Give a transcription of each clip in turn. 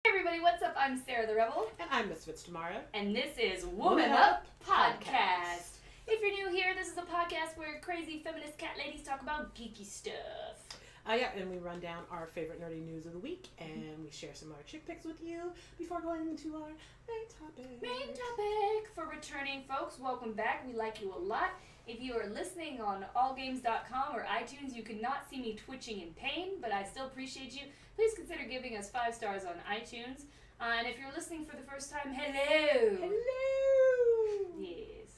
Everybody, what's up? I'm Sarah the Rebel. And I'm MisfitsTamara. And this is Woman Up Podcast. If you're new here, this is a podcast where crazy feminist cat ladies talk about geeky stuff. And we run down our favorite nerdy news of the week, and we share some of our chick picks with you before going into our main topic. For returning folks, welcome back. We like you a lot. If you are listening on allgames.com or iTunes, you cannot see me twitching in pain, but I still appreciate you. Please consider giving us 5 stars on iTunes. And if you're listening for the first time, hello. Hello. Yes.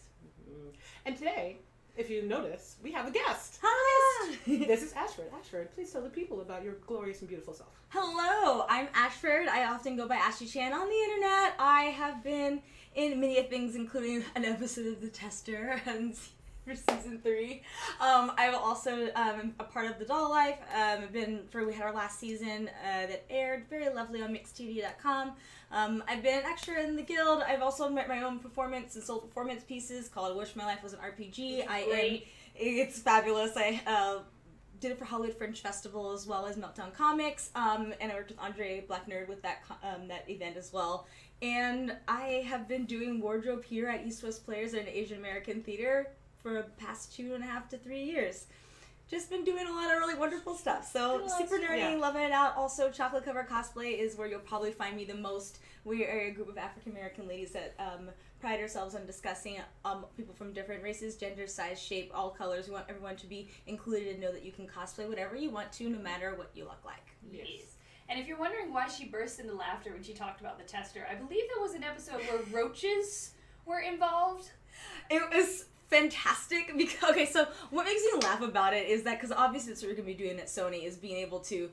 Mm-hmm. And today, if you notice, we have a guest. Hi! This is Ashphord. Ashphord, please tell the people about your glorious and beautiful self. Hello, I'm Ashphord. I often go by Ashley Chan on the internet. I have been in many things, including an episode of The Tester and for season 3. I've also a part of The Doll Life. We had our last season that aired very lovely on mixedtv.com. I've been an extra in the guild. I've also met my own performance and sold performance pieces called Wish My Life Was an RPG. It's fabulous. I did it for Hollywood Fringe Festival as well as Meltdown Comics, and I worked with Andre Black Nerd with that event as well. And I have been doing wardrobe here at East West Players at an Asian American theater for the past 2.5 to 3 years. Just been doing a lot of really wonderful stuff. So super nerdy, loving it out. Also, Chocolate Cover Cosplay is where you'll probably find me the most. We are a group of African American ladies that pride ourselves on discussing people from different races, genders, size, shape, all colors. We want everyone to be included and know that you can cosplay whatever you want to, no matter what you look like. Yes. And if you're wondering why she burst into laughter when she talked about the tester, I believe there was an episode where roaches were involved. It was fantastic because, so what makes me laugh about it is that, because obviously that's what we're going to be doing at Sony, is being able to,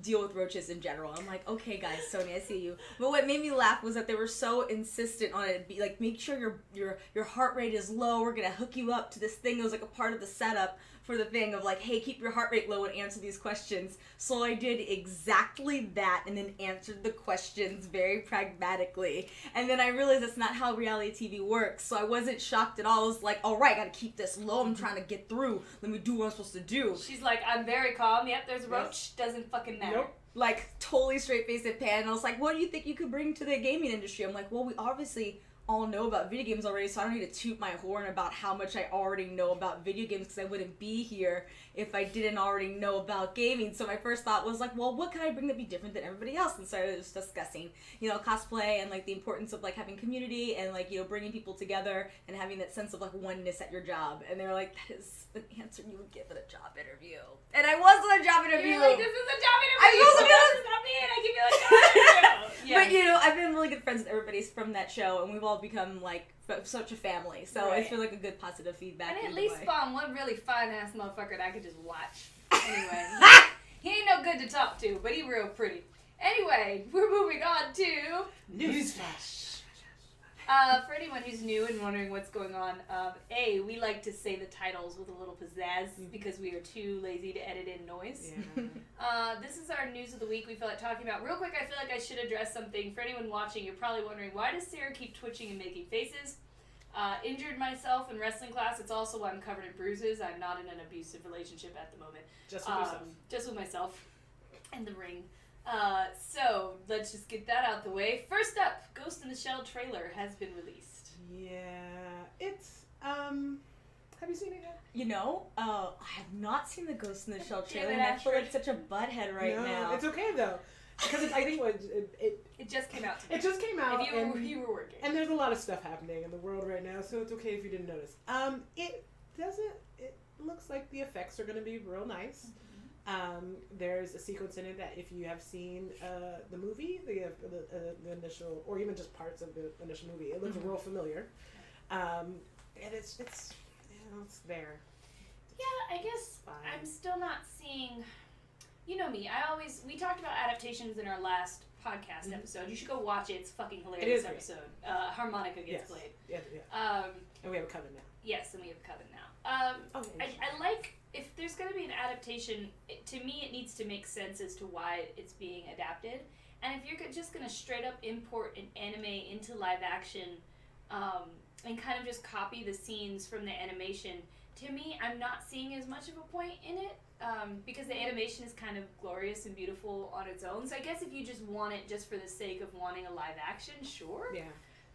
deal with roaches in general. I'm like, okay guys, Sony, I see you. But what made me laugh was that they were so insistent on it, be like, make sure your heart rate is low, we're going to hook you up to this thing that was like a part of the setup for the thing of like, hey, keep your heart rate low and answer these questions. So I did exactly that and then answered the questions very pragmatically. And then I realized that's not how reality TV works. So I wasn't shocked at all. I was like, all right, gotta keep this low. I'm trying to get through. Let me do what I'm supposed to do. She's like, I'm very calm. Yep, there's a roach. Doesn't fucking matter. Nope. Like, totally straight-faced at Pan. And I was like, what do you think you could bring to the gaming industry? I'm like, well, we obviously all know about video games already, so I don't need to toot my horn about how much I already know about video games, because I wouldn't be here if I didn't already know about gaming. So my first thought was like, well, what can I bring that be different than everybody else? And so I was discussing, cosplay and like the importance of like having community and like, bringing people together and having that sense of like oneness at your job. And they were like, that is an answer you would give at a job interview. And I was in a job interview. You're like, this is a job interview. I give you a job interview. Yeah. But I've been really good friends with everybody from that show, and we've all become like such a family. So right. It's been like a good positive feedback. And at least spawn one really fine ass motherfucker that I could just watch. Anyway, he ain't no good to talk to, but he real pretty. Anyway, we're moving on to Newsflash. For anyone who's new and wondering what's going on, we like to say the titles with a little pizzazz because we are too lazy to edit in noise. Yeah. This is our news of the week we feel like talking about. Real quick, I feel like I should address something. For anyone watching, you're probably wondering, why does Sarah keep twitching and making faces? Injured myself in wrestling class. It's also why I'm covered in bruises. I'm not in an abusive relationship at the moment. Just with yourself. Just with myself and the ring. So let's just get that out the way. First up, Ghost in the Shell trailer has been released. Yeah, it's have you seen it yet? I have not seen the Ghost in the Shell trailer, and I feel like such a butthead now. It's okay though, because I think it just came out today. It just came out. If you were working. And there's a lot of stuff happening in the world right now, so it's okay if you didn't notice. It looks like the effects are going to be real nice. There's a sequence in it that if you have seen the movie, the initial, or even just parts of the initial movie, it looks real familiar. And it's there. Yeah, I guess fine. I'm still not seeing. You know me. We talked about adaptations in our last podcast episode. You should go watch it. It's fucking hilarious episode. Harmonica gets played. Yeah. And we have a coven now. Yes, and we have a coven now. I like, if there's going to be an adaptation, to me it needs to make sense as to why it's being adapted. And if you're just going to straight up import an anime into live action and kind of just copy the scenes from the animation, to me, I'm not seeing as much of a point in it because the animation is kind of glorious and beautiful on its own. So I guess if you just want it just for the sake of wanting a live action, sure. Yeah.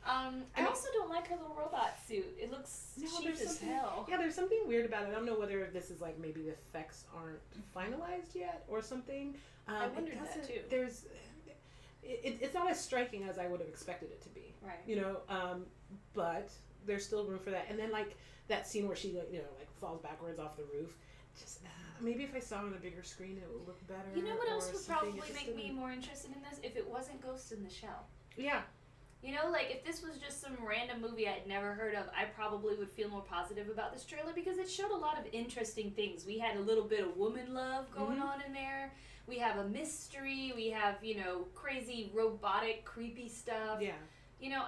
I also don't like her little robot suit. It looks cheap as hell. Yeah, there's something weird about it. I don't know whether this is like maybe the effects aren't finalized yet or something. I wondered that too. It's not as striking as I would have expected it to be. Right. You know, but there's still room for that. And then like that scene where she like falls backwards off the roof. Just maybe if I saw it on a bigger screen, it would look better. You know what else would something. probably make me more interested in this? If it wasn't Ghost in the Shell. Yeah. You know, like, if this was just some random movie I'd never heard of, I probably would feel more positive about this trailer because it showed a lot of interesting things. We had a little bit of woman love going on in there. We have a mystery. We have, crazy, robotic, creepy stuff. Yeah. You know,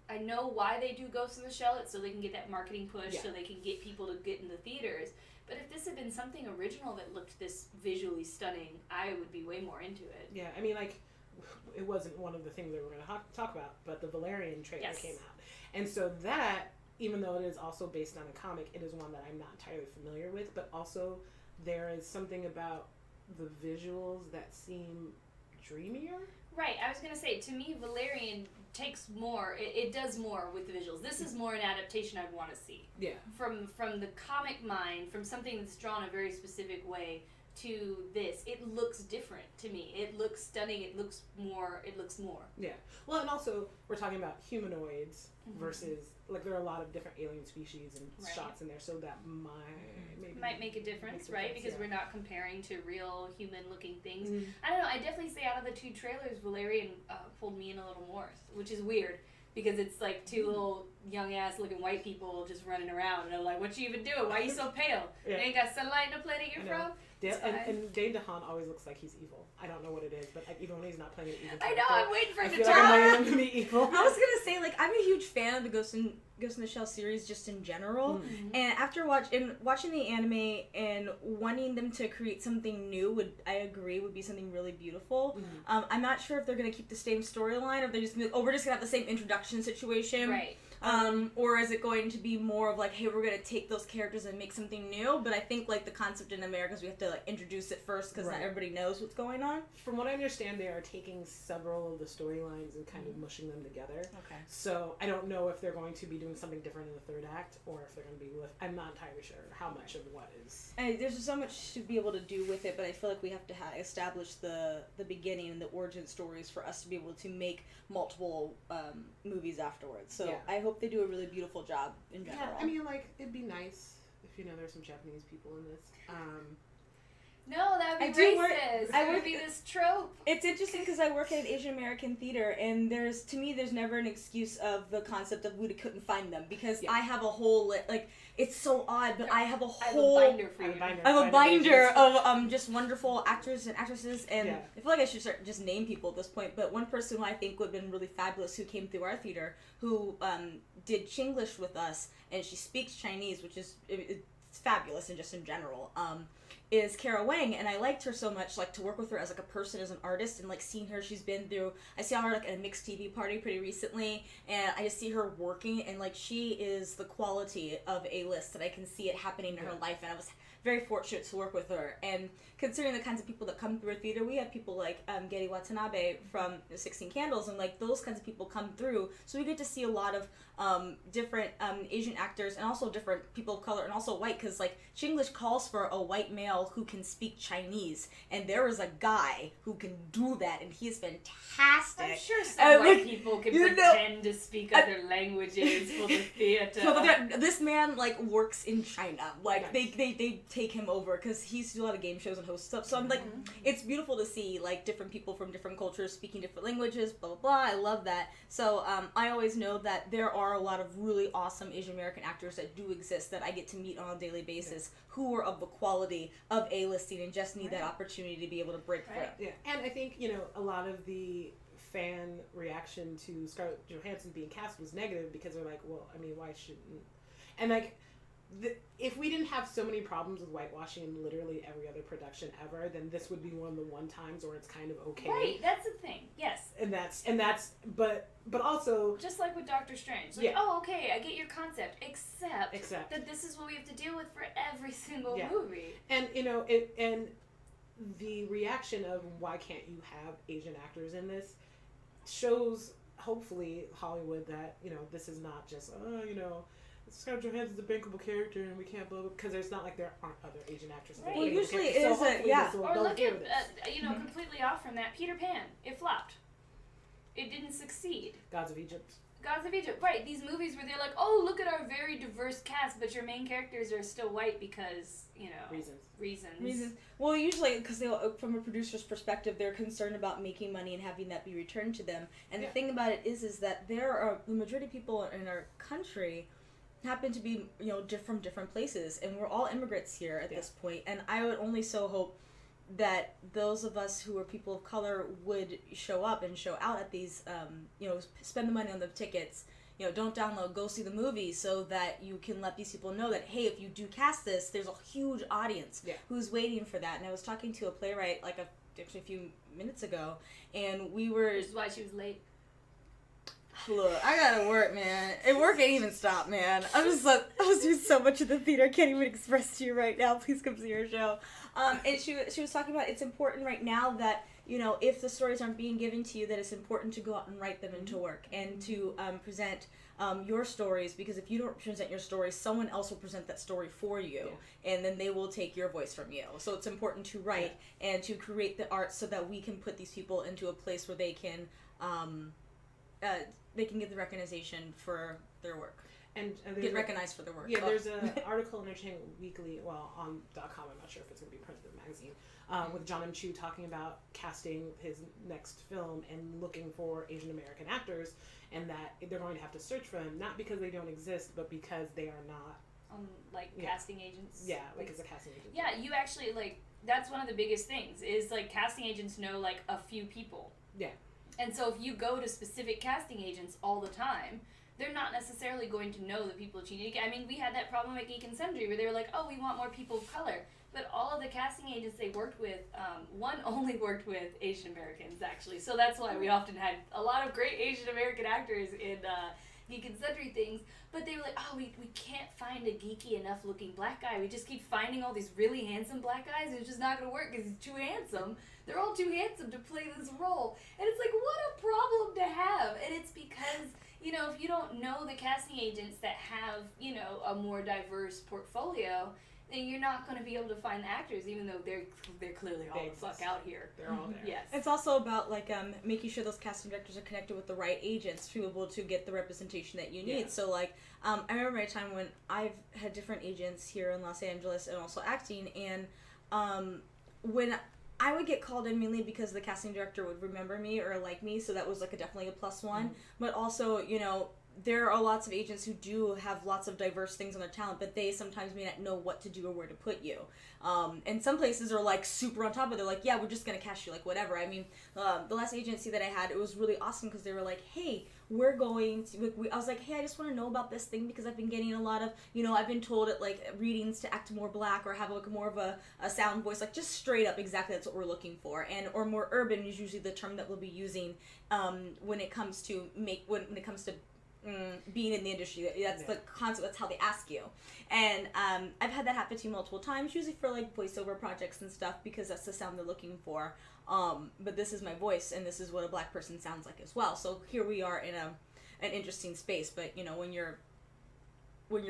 I know why they do Ghost in the Shell. It's so they can get that marketing push, so they can get people to get in the theaters. But if this had been something original that looked this visually stunning, I would be way more into it. Yeah, I mean, like, it wasn't one of the things that we're going to talk about, but the Valerian trailer came out. And so that, even though it is also based on a comic, it is one that I'm not entirely familiar with, but also there is something about the visuals that seem dreamier. Right, I was going to say, to me, Valerian takes more, it does more with the visuals. This is more an adaptation I'd want to see. Yeah. From the comic mind, from something that's drawn a very specific way, to this, it looks different to me. It looks stunning. It looks more. Yeah. Well, and also we're talking about humanoids versus like there are a lot of different alien species and shots in there, so that might make a difference, right? Because we're not comparing to real human-looking things. Mm-hmm. I don't know. I definitely say out of the two trailers, Valerian pulled me in a little more, which is weird because it's like two little young-ass looking white people just running around, and I'm like, "What you even doing? Why are you so pale? You ain't got sunlight in the planet you're from." And Dane DeHaan always looks like he's evil. I don't know what it is, but like, even when he's not playing an evil I know, I'm waiting for him to talk. talk. I want him to be evil. I was gonna say, like, I'm a huge fan of the Ghost in the Shell series just in general, and after watching the anime and wanting them to create something new would be something really beautiful. I'm not sure if they're gonna keep the same storyline or if they're just gonna be like, we're just gonna have the same introduction situation, right? Or is it going to be more of like, hey, we're gonna take those characters and make something new? But I think like the concept in America is we have to like introduce it first because not everybody knows what's going on. From what I understand, they are taking several of the storylines and kind of mushing them together. Okay. So I don't know if they're going to be doing something different in the third act or if they're going to be with. I'm not entirely sure how much of what is. And there's so much to be able to do with it, but I feel like we have to establish the beginning and the origin stories for us to be able to make multiple movies afterwards. So I hope they do a really beautiful job in general. Yeah, I mean, like, it'd be nice if, there's some Japanese people in this. No, that would be racist. It would be this trope. It's interesting because I work at an Asian American theater, and there's never an excuse of the concept of we couldn't find them because I have a whole it's so odd, but I have a whole binder for you. I have a binder of just wonderful actors and actresses, and I feel like I should start just name people at this point. But one person who I think would have been really fabulous, who came through our theater, who did Chinglish with us, and she speaks Chinese, which is it's fabulous and just in general. Is Kara Wang, and I liked her so much, like, to work with her as, like, a person, as an artist, and, like, seeing her, I saw her, like, at a mixed TV party pretty recently, and I just see her working, and, like, she is the quality of A-list, and I can see it happening in her life, and I was very fortunate to work with her, and considering the kinds of people that come through our theater, we have people like Geri Watanabe from 16 Candles, and, like, those kinds of people come through, so we get to see a lot of different Asian actors, and also different people of color, and also white, because, like, Chinglish calls for a white male who can speak Chinese, and there is a guy who can do that, and he is fantastic. I'm sure some white people can pretend to speak other languages for the theater. So this man, like, works in China. Like, they take him over, because he used to do a lot of game shows and host stuff, so I'm like, it's beautiful to see, like, different people from different cultures speaking different languages, blah, blah, blah. I love that. So, I always know that there are a lot of really awesome Asian American actors that do exist that I get to meet on a daily basis who are of the quality of A-listing and just need that opportunity to be able to break through. Yeah, and I think, a lot of the fan reaction to Scarlett Johansson being cast was negative because they're like, well, I mean, why shouldn't... And, like, if we didn't have so many problems with whitewashing in literally every other production ever, then this would be one of the times where it's kind of okay. Right, that's the thing. Yes. But but also just like with Doctor Strange. Like, oh, okay, I get your concept, except that this is what we have to deal with for every single movie. And and the reaction of why can't you have Asian actors in this shows, hopefully, Hollywood that this is not just Scarlett Johansson's a bankable character and we can't blah, because it's not like there aren't other Asian actresses. Right. Well, usually it so is or look at completely off from that, Peter Pan. It flopped. It didn't succeed. Gods of Egypt. Right. These movies where they're like, oh, look at our very diverse cast, but your main characters are still white because, reasons. Well, usually, because from a producer's perspective, they're concerned about making money and having that be returned to them. And the thing about it is that the majority of people in our country happen to be, from different places, and we're all immigrants here at this point. And I would only so hope that those of us who are people of color would show up and show out at these, spend the money on the tickets, don't download, go see the movie, so that you can let these people know that, hey, if you do cast this, there's a huge audience who's waiting for that. And I was talking to a playwright actually a few minutes ago, and we were... This is why she was late. Look, I gotta work, man. And work ain't even stop, man. I was doing so much in the theater, I can't even express to you right now. Please come see her show. And she was talking about it's important right now that, if the stories aren't being given to you, that it's important to go out and write them into work and to present your stories, because if you don't present your stories, someone else will present that story for you, and then they will take your voice from you. So it's important to write and to create the art so that we can put these people into a place where they can get the recognition for their work. And get recognized for their work. Yeah, there's an article in Entertainment Weekly, on .com, I'm not sure if it's going to be printed in the magazine, with John M. Chu talking about casting his next film and looking for Asian American actors, and that they're going to have to search for them, not because they don't exist, but because they are not... casting agents? Yeah, as a casting agent. Yeah, you actually, that's one of the biggest things, is, casting agents know, a few people. Yeah. And so if you go to specific casting agents all the time, they're not necessarily going to know the people that you need to get. I mean, we had that problem at Geek and Sundry where they were like, oh, we want more people of color. But all of the casting agents they worked with, one only worked with Asian Americans, actually. So that's why we often had a lot of great Asian American actors in Geek and Sundry things. But they were like, oh, we can't find a geeky enough looking black guy. We just keep finding all these really handsome black guys, and it's just not going to work because he's too handsome. They're all too handsome to play this role. And it's like, what a problem to have. And it's because... if you don't know the casting agents that have, a more diverse portfolio, then you're not going to be able to find the actors, even though they're clearly all the fuck out here. They're all there. Yes. It's also about, making sure those casting directors are connected with the right agents to be able to get the representation that you need. Yeah. So, I remember a time when I've had different agents here in Los Angeles and also acting, and when I would get called in mainly because the casting director would remember me or like me, so that was definitely a plus one. But also, there are lots of agents who do have lots of diverse things on their talent, but they sometimes may not know what to do or where to put you. And some places are super on top of it. They're like, yeah, we're just gonna cast you, whatever. I mean, the last agency that I had, it was really awesome because they were like, hey, we're going to, I was like, hey, I just want to know about this thing because I've been getting a lot of, I've been told at readings to act more black or have more of a sound voice, just straight up exactly that's what we're looking for. And or more urban is usually the term that we'll be using when it comes to being in the industry. That's the concept. That's how they ask you. And I've had that happen to me multiple times, usually for voiceover projects and stuff, because that's the sound they're looking for. But this is my voice, and this is what a black person sounds like as well. So here we are in an interesting space. But when you're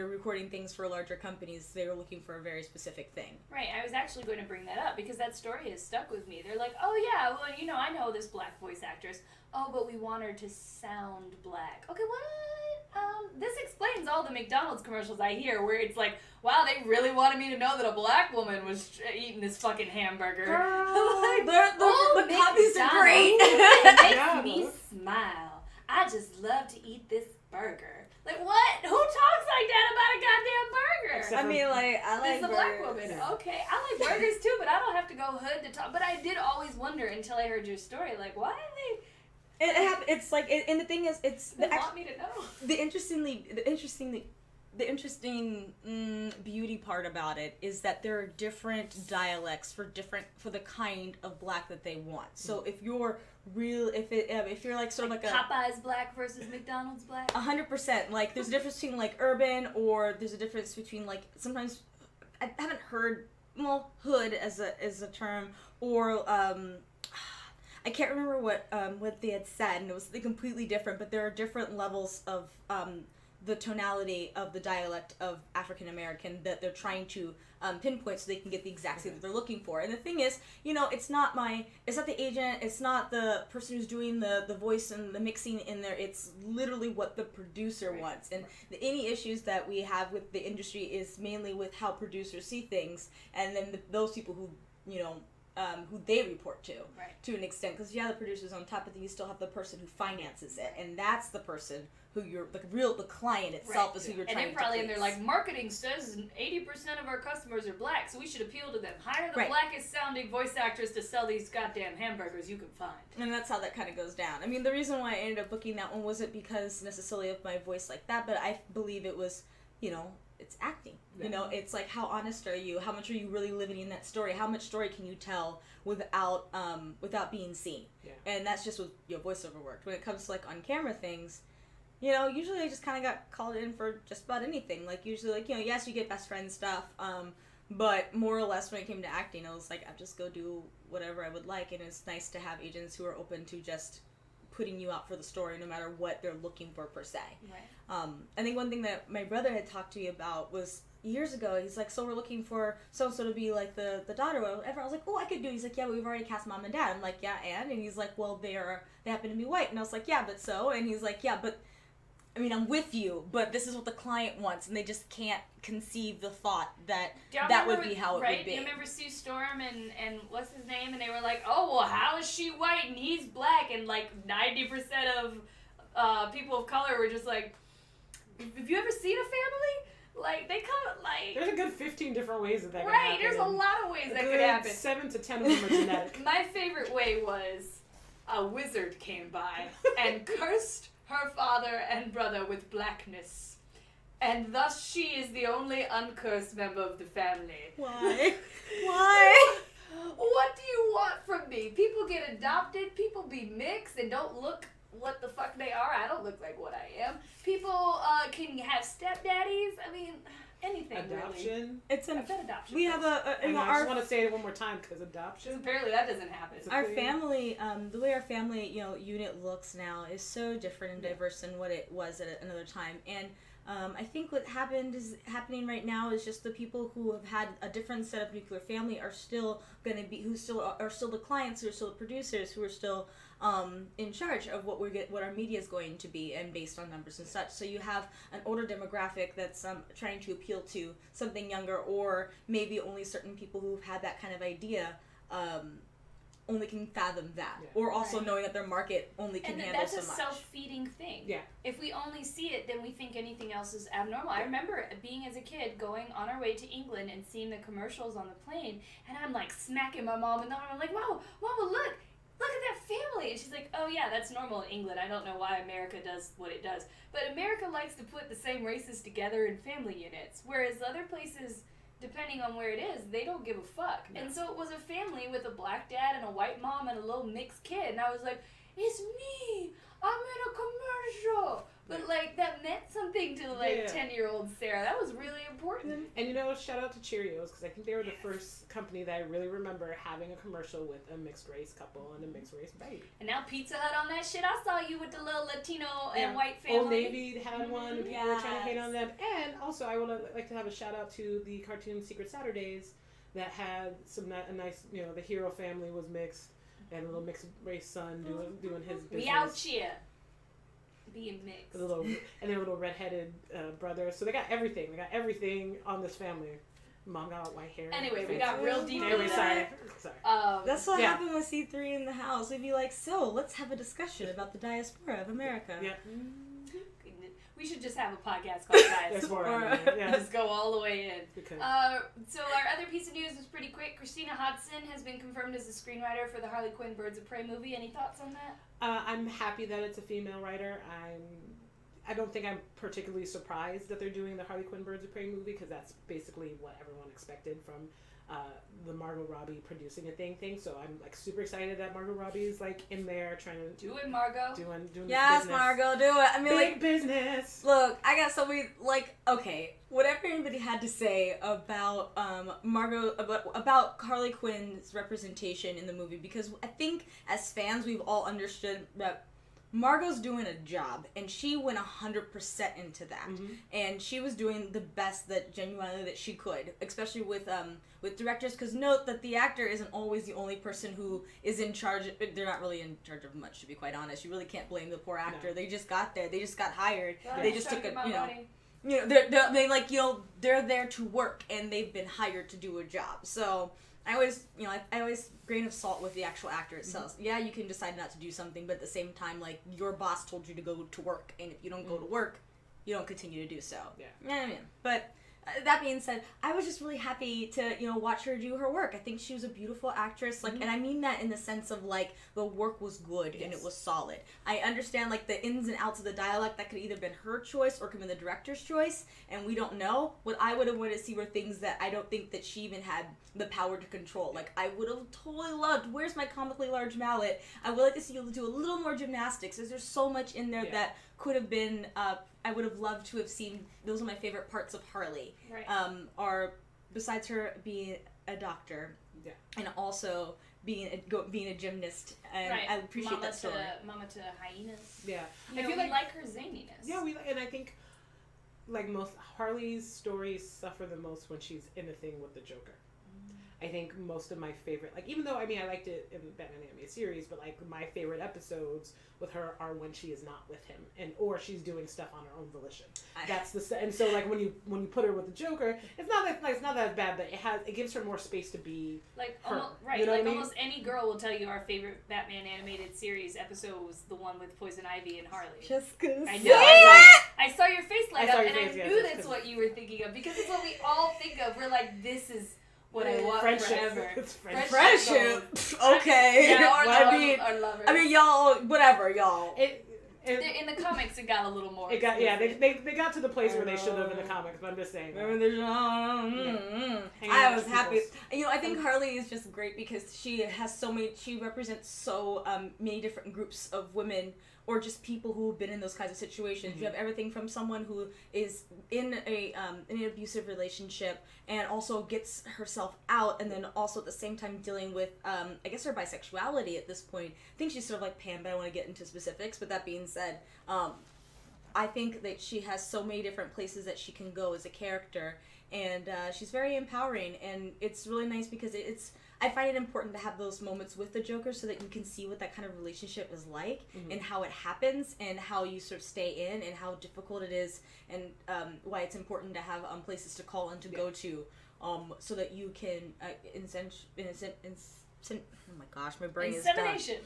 recording things for larger companies, they were looking for a very specific thing. Right. I was actually going to bring that up because that story has stuck with me. They're like, oh yeah, well, I know this black voice actress. Oh, but we want her to sound black. Okay, what? This explains all the McDonald's commercials I hear where it's like, wow, they really wanted me to know that a black woman was eating this fucking hamburger. Girl, the copies are great. It makes me smile. I just love to eat this burger. What? Who talks like that about a goddamn burger? Except I like it's a black woman. Yeah. Okay, I like burgers too, but I don't have to go hood to talk. But I did always wonder until I heard your story, why are they... It happened. It's and the thing is, they want me to know. The interesting the interesting beauty part about it is that there are different dialects for the kind of black that they want. So if you're if you're like sort of like a Popeye's black versus McDonald's black. 100%. Like there's a difference between like urban, or there's a difference between like sometimes I haven't heard hood as a term, or I can't remember what they had said, and it was something completely different. But there are different levels of the tonality of the dialect of African American that they're trying to pinpoint so they can get the exact thing that they're looking for. And the thing is, it's not the agent, it's not the person who's doing the voice and the mixing in there. It's literally what the producer wants. And any issues that we have with the industry is mainly with how producers see things, and then those people who who they report to an extent. Because the producer's on top, but then you still have the person who finances it, and that's the person who you're the client itself is who you're trying to please. And they're probably in there like, marketing says 80% of our customers are black, so we should appeal to them. Hire the blackest sounding voice actress to sell these goddamn hamburgers you can find. And that's how that kind of goes down. I mean, the reason why I ended up booking that one wasn't because necessarily of my voice like that, but I believe it was, it's acting. Yeah. It's like, how honest are you? How much are you really living in that story? How much story can you tell without being seen? Yeah. And that's just with voiceover work. When it comes to like on camera things, usually I just kind of got called in for just about anything. Like usually, like yes, you get best friend stuff, but more or less when it came to acting, I was like, I'd just go do whatever I would like, and it's nice to have agents who are open to just putting you out for the story no matter what they're looking for per se. Right. I think one thing that my brother had talked to me about was years ago, he's like, so we're looking for so-and-so to be like the daughter or whatever. I was like, oh, I could do it. He's like, yeah, but we've already cast mom and dad. I'm like, yeah, and he's like, well, they happen to be white. And I was like, yeah, but so, and he's like, yeah, but I mean, I'm with you, but this is what the client wants, and they just can't conceive the thought that that would be how it would be. You remember Sue Storm and what's his name? And they were like, oh, well, how is she white and he's black? And like 90% of people of color were just like, have you ever seen a family? Like, they come, like... There's a good 15 different ways that could happen. Right, there's a lot of ways that could happen. 7 to 10 of them are genetic. My favorite way was a wizard came by and cursed her father and brother with blackness, and thus she is the only uncursed member of the family. Why? Why? What do you want from me? People get adopted, people be mixed and don't look what the fuck they are. I don't look like what I am. People can have stepdaddies. I mean, anything. Adoption. Really. It's an adoption. We have I just want to say it one more time because adoption. Apparently that doesn't happen. Our family, the way our family, unit looks now is so different and diverse than what it was at another time. And I think what happening right now is just the people who have had a different set of nuclear family are still going to be, who still are still the clients, who are still the producers, who are still in charge of what our media is going to be, and based on numbers and such. So you have an older demographic that's trying to appeal to something younger, or maybe only certain people who've had that kind of idea only can fathom that, or also knowing that their market only can handle so much. And that's a self-feeding thing. Yeah. If we only see it, then we think anything else is abnormal. I remember being as a kid going on our way to England and seeing the commercials on the plane, and I'm like smacking my mom, and I'm like, wow, Mama, look at that family. And she's like, oh yeah, that's normal in England. I don't know why America does what it does. But America likes to put the same races together in family units, whereas other places, depending on where it is, they don't give a fuck. No. And so it was a family with a black dad and a white mom and a little mixed kid. And I was like, it's me. I'm in a commercial. But like, that meant something to 10-year-old Sarah. That was really important. And shout out to Cheerios, because I think they were the first company that I really remember having a commercial with a mixed race couple and a mixed race baby. And now Pizza Hut on that shit. I saw you with the little Latino and white family. Old Navy had one, and people were trying to hate on them. And also, I would like to have a shout out to the cartoon Secret Saturdays that had a nice, the hero family was mixed, and a little mixed race son doing his business. We out here. Being mixed. And their little redheaded brother. So they got everything. They got everything on this family. Mom got white hair. Anyway, we got real deep. Anyway, sorry. That's what happened with C3 in the house. We'd be like, so let's have a discussion about the diaspora of America. Yeah. We should just have a podcast called Diaspora. Just go all the way in. Okay. So our other piece of news was pretty quick. Christina Hodson has been confirmed as the screenwriter for the Harley Quinn Birds of Prey movie. Any thoughts on that? I'm happy that it's a female writer. I don't think I'm particularly surprised that they're doing the Harley Quinn Birds of Prey movie, because that's basically what everyone expected from the Margot Robbie producing a thing. So I'm like super excited that Margot Robbie is like in there trying to do it, Margot. Doing Yes, business. Margot, do it. I mean, Big like, business. look, I got so many, like, okay, whatever anybody had to say about Margot, about Harley Quinn's representation in the movie, because I think as fans we've all understood that Margot's doing a job, and she went 100% into that, and she was doing the best that genuinely that she could, especially with directors, because note that the actor isn't always the only person who is in charge. They're not really in charge of much, to be quite honest. You really can't blame the poor actor. No. They just got there. They just got hired. Well, they just took a, money. they like, they're there to work, and they've been hired to do a job. So I always grain of salt with the actual actor itself. Yeah, you can decide not to do something, but at the same time, like, your boss told you to go to work, and if you don't go to work, you don't continue to do so. Yeah. But that being said, I was just really happy to, watch her do her work. I think she was a beautiful actress, like, and I mean that in the sense of, like, the work was good and it was solid. I understand, like, the ins and outs of the dialect, that could either been her choice or could have been the director's choice, and we don't know. What I would have wanted to see were things that I don't think that she even had the power to control. Like, I would have totally loved, where's my comically large mallet? I would like to see you do a little more gymnastics, because there's so much in there that could have been, I would have loved to have seen. Those are my favorite parts of Harley. Right. Are, besides her being a doctor, and also being a gymnast, and I appreciate that story. Mama to hyenas. Yeah. I feel like her zaniness. Yeah, and I think, like, most Harley's stories suffer the most when she's in a thing with the Joker. I think most of my favorite, like, even though, I mean, I liked it in Batman Animated Series, but, like, my favorite episodes with her are when she is not with him, or she's doing stuff on her own volition. That's the and so, like, when you put her with the Joker, it's not that bad, but it gives her more space to be like her. Right. Like, almost any girl will tell you our favorite Batman Animated Series episode was the one with Poison Ivy and Harley. Just gonna I say know. it. I saw your face light up, and I face, knew that's what you were thinking of, because it's what we all think of. We're like, this is what I want forever. It's Friendship. Okay. Yeah, or lovers. I mean, y'all, whatever, y'all. In the comics, it got a little more. They got to the place where they should have in the comics, but I'm just saying. I was happy. I think Harley is just great because she has she represents so many different groups of women, or just people who have been in those kinds of situations. You have everything from someone who is in an abusive relationship and also gets herself out, and then also at the same time dealing with, I guess, her bisexuality at this point. I think she's sort of like Pam, but I don't want to get into specifics. But that being said, I think that she has so many different places that she can go as a character, and she's very empowering, and it's really nice because I find it important to have those moments with the Joker so that you can see what that kind of relationship is like, and how it happens, and how you sort of stay in, and how difficult it is, and why it's important to have places to call and to go to, so that you can oh my gosh, my brain is done. Insemination.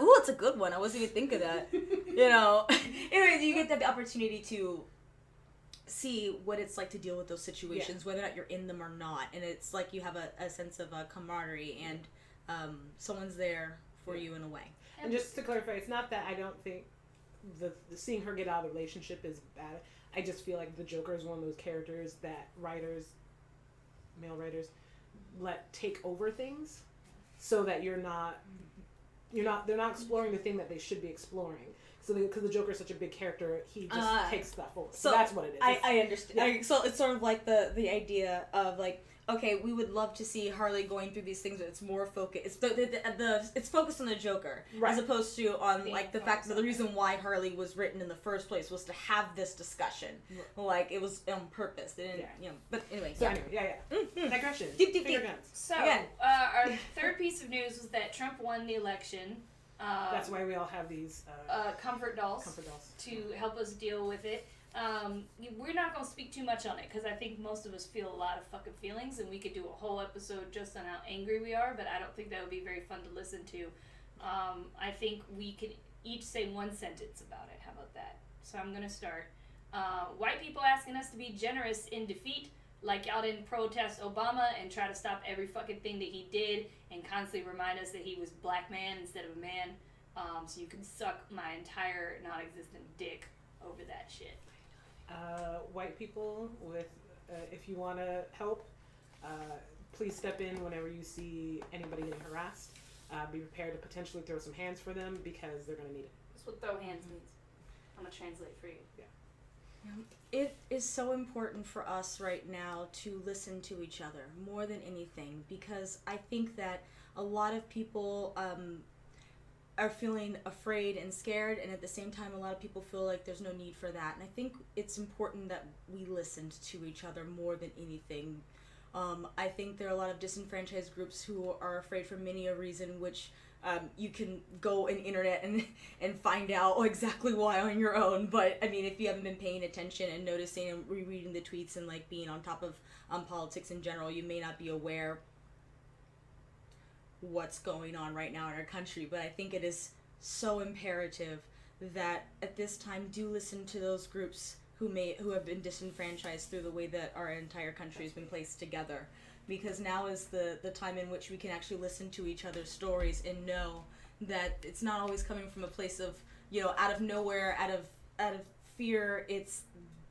Ooh, it's a good one. I wasn't even thinking of that. Anyways, you get the opportunity to see what it's like to deal with those situations, whether or not you're in them or not, and it's like you have a sense of camaraderie, and someone's there for you in a way. And just to clarify, it's not that I don't think the seeing her get out of the relationship is bad. I just feel like the Joker is one of those characters that male writers, let take over things, so that they're not exploring the thing that they should be exploring. So because the Joker is such a big character, he just takes stuff over. So that's what it is. I understand. So it's sort of like the idea of, like, okay, we would love to see Harley going through these things, but it's more focused. It's focused on the Joker, as opposed to on, like, the fact that the reason why Harley was written in the first place was to have this discussion. Like, it was on purpose. They didn't, but anyway. So digression. Deep. So our third piece of news was that Trump won the election. That's why we all have these comfort dolls to help us deal with it. We're not going to speak too much on it because I think most of us feel a lot of fucking feelings, and we could do a whole episode just on how angry we are, but I don't think that would be very fun to listen to. I think we can each say one sentence about it. How about that? So I'm going to start. White people asking us to be generous in defeat, like y'all didn't protest Obama and try to stop every fucking thing that he did and constantly remind us that he was black man instead of a man. So you can suck my entire non-existent dick, over that shit? White people, with if you want to help, please step in whenever you see anybody getting harassed. Be prepared to potentially throw some hands for them because they're going to need it. That's what throw hands means. I'm going to translate for you. It is so important for us right now to listen to each other more than anything, because I think that a lot of people are feeling afraid and scared, and at the same time a lot of people feel like there's no need for that. And I think it's important that we listened to each other more than anything. I think there are a lot of disenfranchised groups who are afraid for many a reason, which you can go on the internet and find out exactly why on your own. But I mean, if you haven't been paying attention and noticing and rereading the tweets and like being on top of politics in general, you may not be aware what's going on right now in our country. But I think it is so imperative that at this time do listen to those groups who have been disenfranchised through the way that our entire country has been placed together. Because now is the time in which we can actually listen to each other's stories and know that it's not always coming from a place of, out of nowhere, out of fear. It's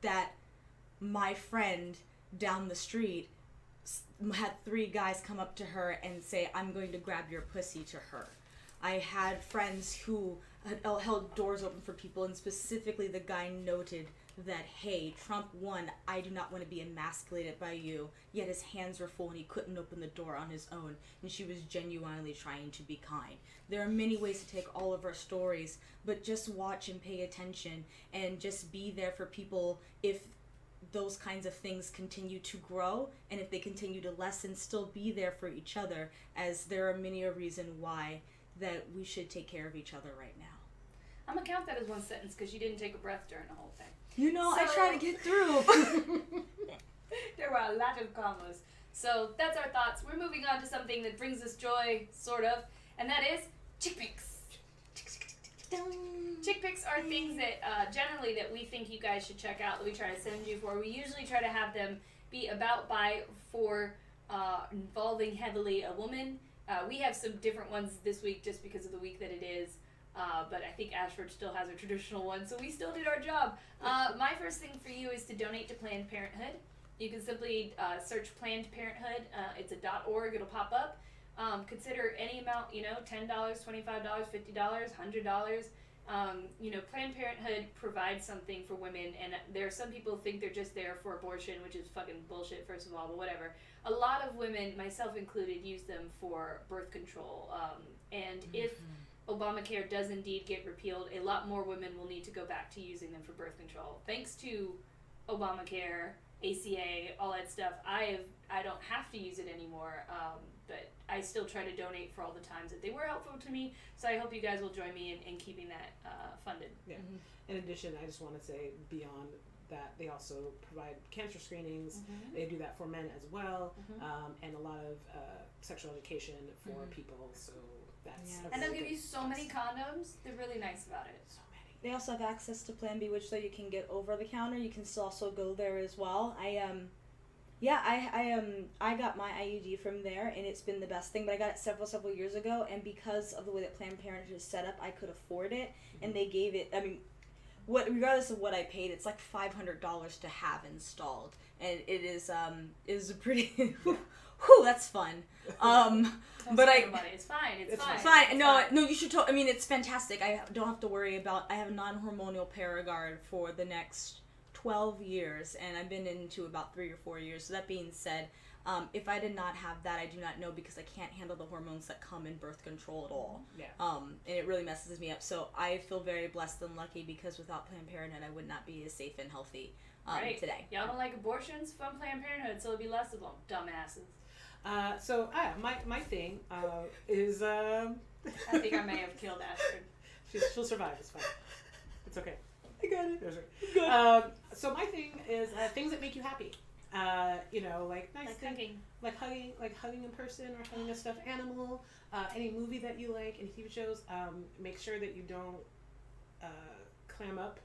that my friend down the street had 3 guys come up to her and say, "I'm going to grab your pussy," to her. I had friends who had held doors open for people, and specifically the guy noted that, "Hey, Trump won, I do not want to be emasculated by you," yet his hands were full and he couldn't open the door on his own, and she was genuinely trying to be kind. There are many ways to take all of our stories, but just watch and pay attention and just be there for people if those kinds of things continue to grow, and if they continue to lessen, still be there for each other, as there are many a reason why that we should take care of each other right now. I'm going to count that as one sentence because you didn't take a breath during the whole thing. I try to get through. There were a lot of commas. So that's our thoughts. We're moving on to something that brings us joy, sort of, and that is chick pics. Chick pics are things that generally that we think you guys should check out, that we try to send you for. We usually try to have them be about, by, for, involving heavily a woman. We have some different ones this week just because of the week that it is. But I think Ashford still has a traditional one, so we still did our job. My first thing for you is to donate to Planned Parenthood. You can simply search Planned Parenthood. It's a .org. It'll pop up. Consider any amount, $10, $25, $50, $100. Planned Parenthood provides something for women, and there are some people who think they're just there for abortion, which is fucking bullshit, first of all, but whatever. A lot of women, myself included, use them for birth control. And if Obamacare does indeed get repealed, a lot more women will need to go back to using them for birth control. Thanks to Obamacare, ACA, all that stuff, I don't have to use it anymore, but I still try to donate for all the times that they were helpful to me, so I hope you guys will join me in keeping that funded. Yeah. In addition, I just want to say, beyond that, they also provide cancer screenings. They do that for men as well, and a lot of sexual education for people, so that's and they'll give you so many condoms. They're really nice about it. So many. They also have access to Plan B, which, though you can get over the counter, you can still also go there as well. I got my IUD from there, and it's been the best thing. But I got it several years ago, and because of the way that Planned Parenthood is set up, I could afford it, and they gave it. I mean, regardless of what I paid, it's like $500 to have installed, and it is a pretty. Whew, that's fun. But It's fine. It's fine. fine. No, you should. I mean, it's fantastic. I don't have to worry about. I have a non-hormonal Paragard for the next 12 years, and I've been into about 3 or 4 years. So that being said, if I did not have that, I do not know, because I can't handle the hormones that come in birth control at all. Yeah. And it really messes me up. So I feel very blessed and lucky, because without Planned Parenthood, I would not be as safe and healthy today. Y'all don't like abortions? Fund Planned Parenthood, so it'll be less of them. Dumbasses. My thing is I think I may have killed Ashford. she'll survive. It's fine. It's okay. I got it. Good. So my thing is things that make you happy. Like nice Like thing, hugging. like hugging in person or hugging a stuffed animal. Any movie that you like, any TV shows. Make sure that you don't clam up.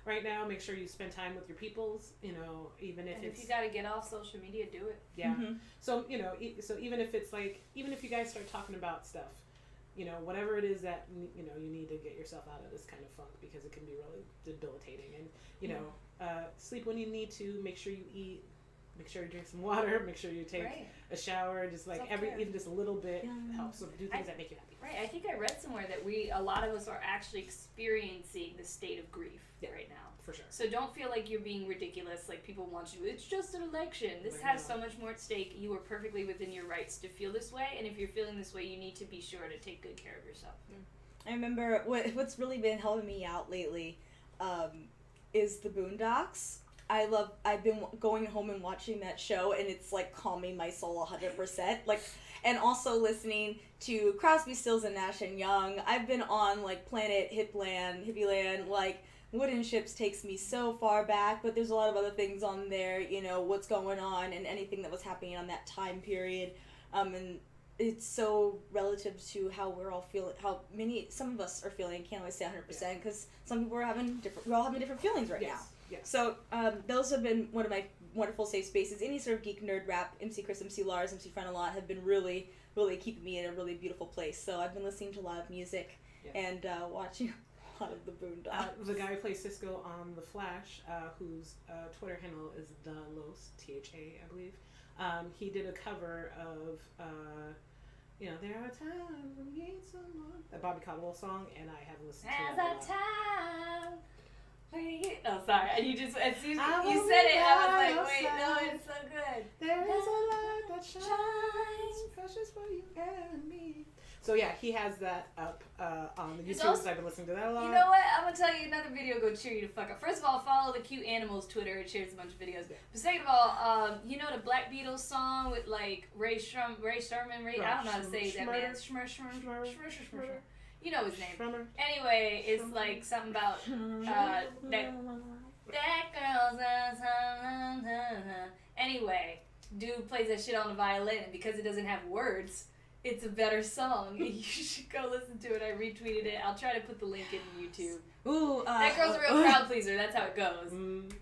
Right now, make sure you spend time with your peoples. Even if if you gotta get off social media, do it. Yeah. So so even if it's like, even if you guys start talking about stuff, whatever it is that you need to get yourself out of this kind of funk, because it can be really debilitating. And sleep when you need to. Make sure you eat. Make sure you drink some water. Make sure you take a shower. Just like even just a little bit helps. So do things that make you happy. Right. I think I read somewhere that a lot of us are actually experiencing the state of grief right now. For sure. So don't feel like you're being ridiculous, like people want you. It's just an election. This has so much more at stake. You are perfectly within your rights to feel this way, and if you're feeling this way, you need to be sure to take good care of yourself. I remember what's really been helping me out lately is the Boondocks. I've been going home and watching that show, and it's like calming my soul 100%. Like, and also listening to Crosby, Stills and Nash and Young. I've been on like Planet Hippieland, like Wooden Ships takes me so far back, but there's a lot of other things on there, what's going on and anything that was happening on that time period. And it's so relative to how we're all feeling, some of us are feeling. Can't always say 100% because some people we're all having different feelings right now. Yes. So those have been one of my wonderful safe spaces. Any sort of geek, nerd, rap, MC Chris, MC Lars, MC Friend a lot have been really, really keeping me in a really beautiful place. So I've been listening to a lot of music and watching a lot of the Boondocks. The guy who plays Cisco on The Flash, whose Twitter handle is the Los, THA, I believe. He did a cover of, there are times when you need someone, that Bobby Caldwell song, and I haven't listened to it. There's a time. Oh, sorry. And you just, as soon as you said it, I was like, wait, no, it's so good. There is a light that shines, precious for you and me. So yeah, he has that up on the YouTube, so I've been listening to that a lot. You know what? I'm going to tell you another video go cheer you to fuck up. First of all, follow the Cute Animals Twitter. It shares a bunch of videos. But second of all, the Black Beatles song with like Ray Sherman, I don't know how to say that man. Schmurr. You know his name. Schmurr. Anyway, it's like something about that girl's anyway, dude plays that shit on the violin, and because it doesn't have words, it's a better song. You should go listen to it. I retweeted it. I'll try to put the link in YouTube. Ooh, that girl's a real crowd pleaser. That's how it goes.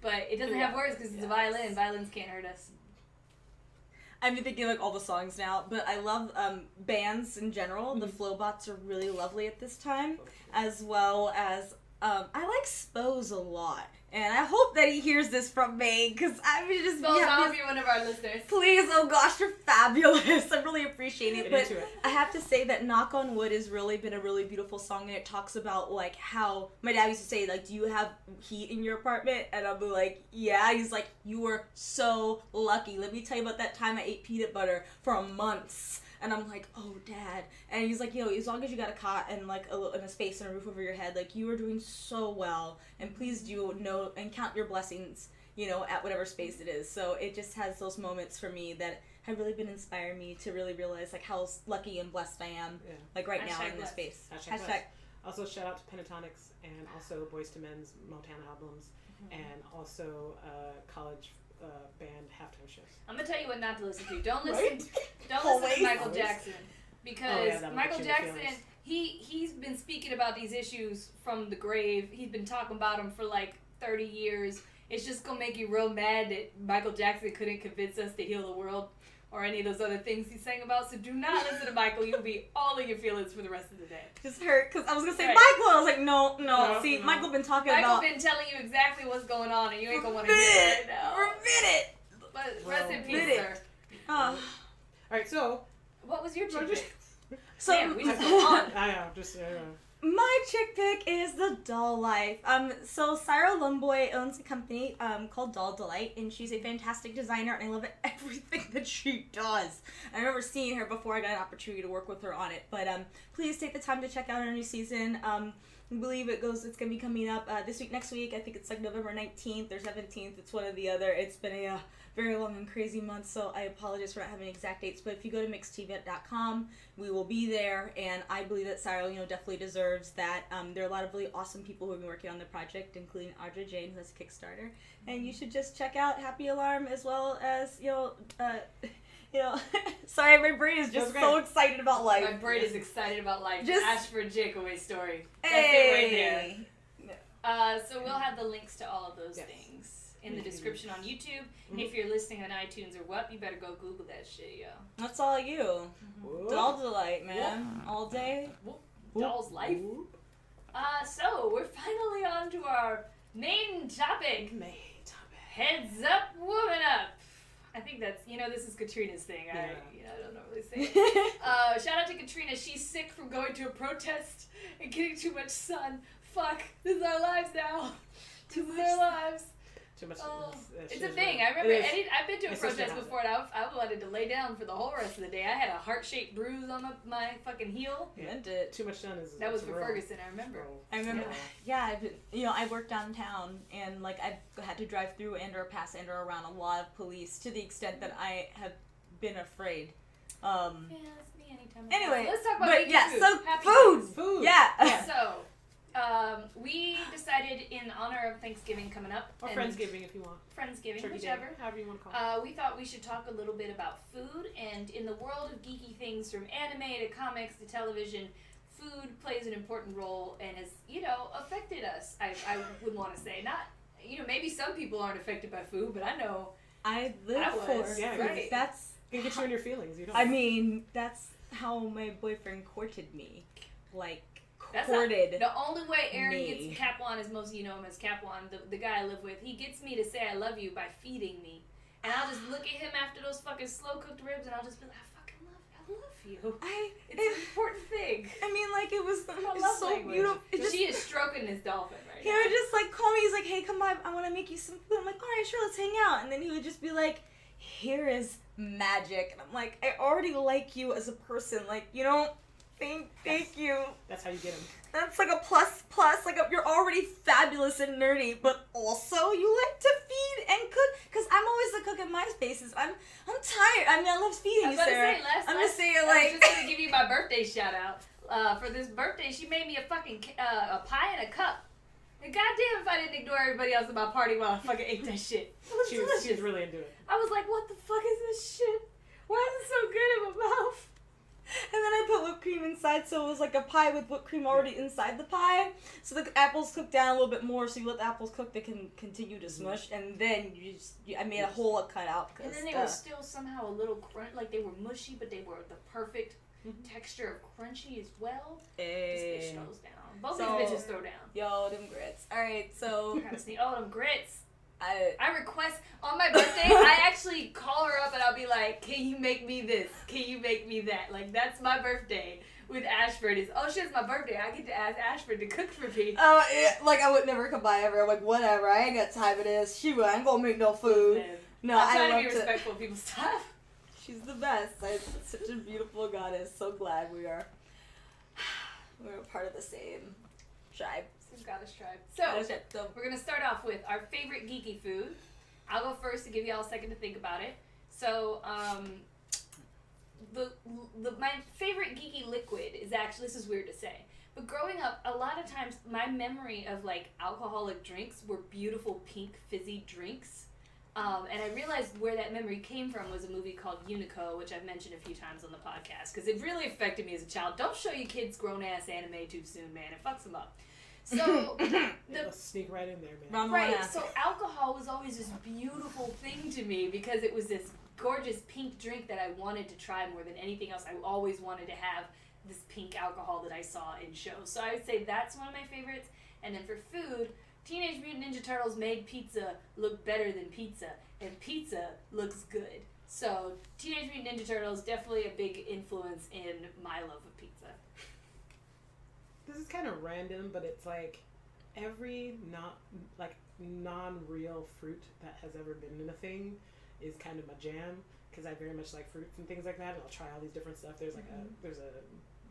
But it doesn't have words because it's a violin. Violins can't hurt us. I'm thinking like all the songs now, but I love bands in general. The Flowbots are really lovely at this time, as well as I like Spose a lot. And I hope that he hears this from me, because I would just Spose, I hope you're one of our listeners. Please, oh gosh, you're fabulous. I really appreciate it. But I have to say that Knock on Wood has really been a really beautiful song, and it talks about like how my dad used to say, like, do you have heat in your apartment? And I'll be like, yeah. He's like, you were so lucky. Let me tell you about that time I ate peanut butter for months. And I'm like, oh, Dad. And he's like, as long as you got a cot and like and a space and a roof over your head, like, you are doing so well. And please do know and count your blessings, at whatever space it is. So it just has those moments for me that have really been inspiring me to really realize like how lucky and blessed I am, like right now in this space. Hashtag. Also, shout out to Pentatonics and also Boyz II Men's Motown albums, and also college band halftime shows. I'm gonna tell you what not to listen to. Don't listen to Michael Jackson, because Michael Jackson, he's been speaking about these issues from the grave. He's been talking about them for like 30 years. It's just gonna make you real mad that Michael Jackson couldn't convince us to heal the world or any of those other things he sang about. So do not listen to Michael. You'll be all in your feelings for the rest of the day. Just hurt, because I was gonna say Michael. I was like, no. See, Michael been talking about. Michael been telling you exactly what's going on, and you ain't gonna want to hear it right now. Minute. But rest in peace, sir. All right, so what was your chick pick? So man, we just go on. I know, just. My chick pick is The Doll Life. So Sarah Lumboy owns a company called Doll Delight, and she's a fantastic designer, and I love everything that she does. I remember seeing her before I got an opportunity to work with her on it. But please take the time to check out her new season. I believe it's going to be coming up this week, next week. I think it's like November 19th or 17th. It's one or the other. It's been a very long and crazy month, so I apologize for not having exact dates. But if you go to mixedtv.com, we will be there, and I believe that Sarah, definitely deserves that. There are a lot of really awesome people who have been working on the project, including Audra Jane, who has a Kickstarter. And you should just check out Happy Alarm, as well as, sorry, my brain is just so excited about life. My brain is excited about life. Just Ashford Jakeaway story. That's hey. it right there. So we'll have the links to all of those things in the description on YouTube. If you're listening on iTunes or what, you better go Google that shit, yo. That's all you. Doll delight, man. All day. Doll's life. So we're finally on to our main topic. Heads up, woman up. I think that's, this is Katrina's thing. Yeah. I don't know what to say. Shout out to Katrina. She's sick from going to a protest and getting too much sun. Fuck. This is our lives now. This is our lives. Too much. It's a thing. I remember I've been to a protest before, and I wanted to lay down for the whole rest of the day. I had a heart-shaped bruise on my fucking heel. Meant it. Too much sun is. That was for Ferguson. I remember. I remember. Yeah, I worked downtown, and like I had to drive through and/or pass and/or around a lot of police to the extent that I have been afraid. Yeah, that's me anytime. Anyway, let's talk about food. so Happy food. Yeah. So. We decided in honor of Thanksgiving coming up. Or Friendsgiving if you want. Friendsgiving, Turkey whichever. Day, however you want to call it. We thought we should talk a little bit about food, and in the world of geeky things from anime to comics to television, food plays an important role and has, affected us. I would want to say. Not, maybe some people aren't affected by food, but I know I live for it. Yeah, right. That's it can get you in your feelings. You don't. I mean, that's how my boyfriend courted me. Like, That's courted the only way Aaron me. gets Capwan, as most of you know him as Capwan, the guy I live with, he gets me to say I love you by feeding me. And I'll just look at him after those fucking slow-cooked ribs, and I'll just be like, I fucking love you. It's an important thing. I mean, like, it was love so language. beautiful. She is stroking this dolphin right He now. would just, like, call me. He's like, hey, come by. I want to make you some food. I'm like, all right, sure, let's hang out. And then he would just be like, here is magic. And I'm like, I already like you as a person. Like, you don't thank you. That's how you get them. That's like a plus. Like, you're already fabulous and nerdy, but also you like to feed and cook. Because I'm always the cook in my spaces. I'm tired. I mean, I love feeding you, Sarah. I'm just saying, like... I was just going to give you my birthday shout out. For this birthday, she made me a fucking a pie and a cup. And goddamn if I didn't ignore everybody else at my party while I fucking ate that shit. It was delicious. She was really into it. I was like, what the fuck is this shit? Why is it so good in my mouth? And then I put whipped cream inside, so it was like a pie with whipped cream already inside the pie. So the apples cook down a little bit more, so you let the apples cook, they can continue to smush, and then I made a whole cutout. And then they were still somehow a little like they were mushy, but they were the perfect texture of crunchy as well. This bitch throws down. Both these bitches throw down. Yo, them grits. Alright, so... Oh, them grits. I request on my birthday. I actually call her up and I'll be like, "Can you make me this? Can you make me that?" Like that's my birthday with Ashford. Is oh shit, it's my birthday. I get to ask Ashford to cook for me. like I would never come by ever. Like whatever, I ain't got time for this. I ain't gonna make no food. No, I'm trying I to be respectful of people's time. She's the best. Such a beautiful goddess. So glad we're a part of the same tribe. Goddess tribe. So we're gonna start off with our favorite geeky food. I'll go first to give y'all a second to think about it. So my favorite geeky liquid is actually, this is weird to say, but growing up, a lot of times my memory of like alcoholic drinks were beautiful pink fizzy drinks. And I realized where that memory came from was a movie called Unico, which I've mentioned a few times on the podcast because it really affected me as a child. Don't show your kids grown ass anime too soon, man. It fucks them up. So It'll sneak right in there, man. Right. So alcohol was always this beautiful thing to me because it was this gorgeous pink drink that I wanted to try more than anything else. I always wanted to have this pink alcohol that I saw in shows. So I would say that's one of my favorites. And then for food, Teenage Mutant Ninja Turtles made pizza look better than pizza, and pizza looks good. So Teenage Mutant Ninja Turtles definitely a big influence in my love of pizza. This is kind of random, but it's like every non-real fruit that has ever been in a thing is kind of my jam because I very much like fruits and things like that, and I'll try all these different stuff. There's like there's a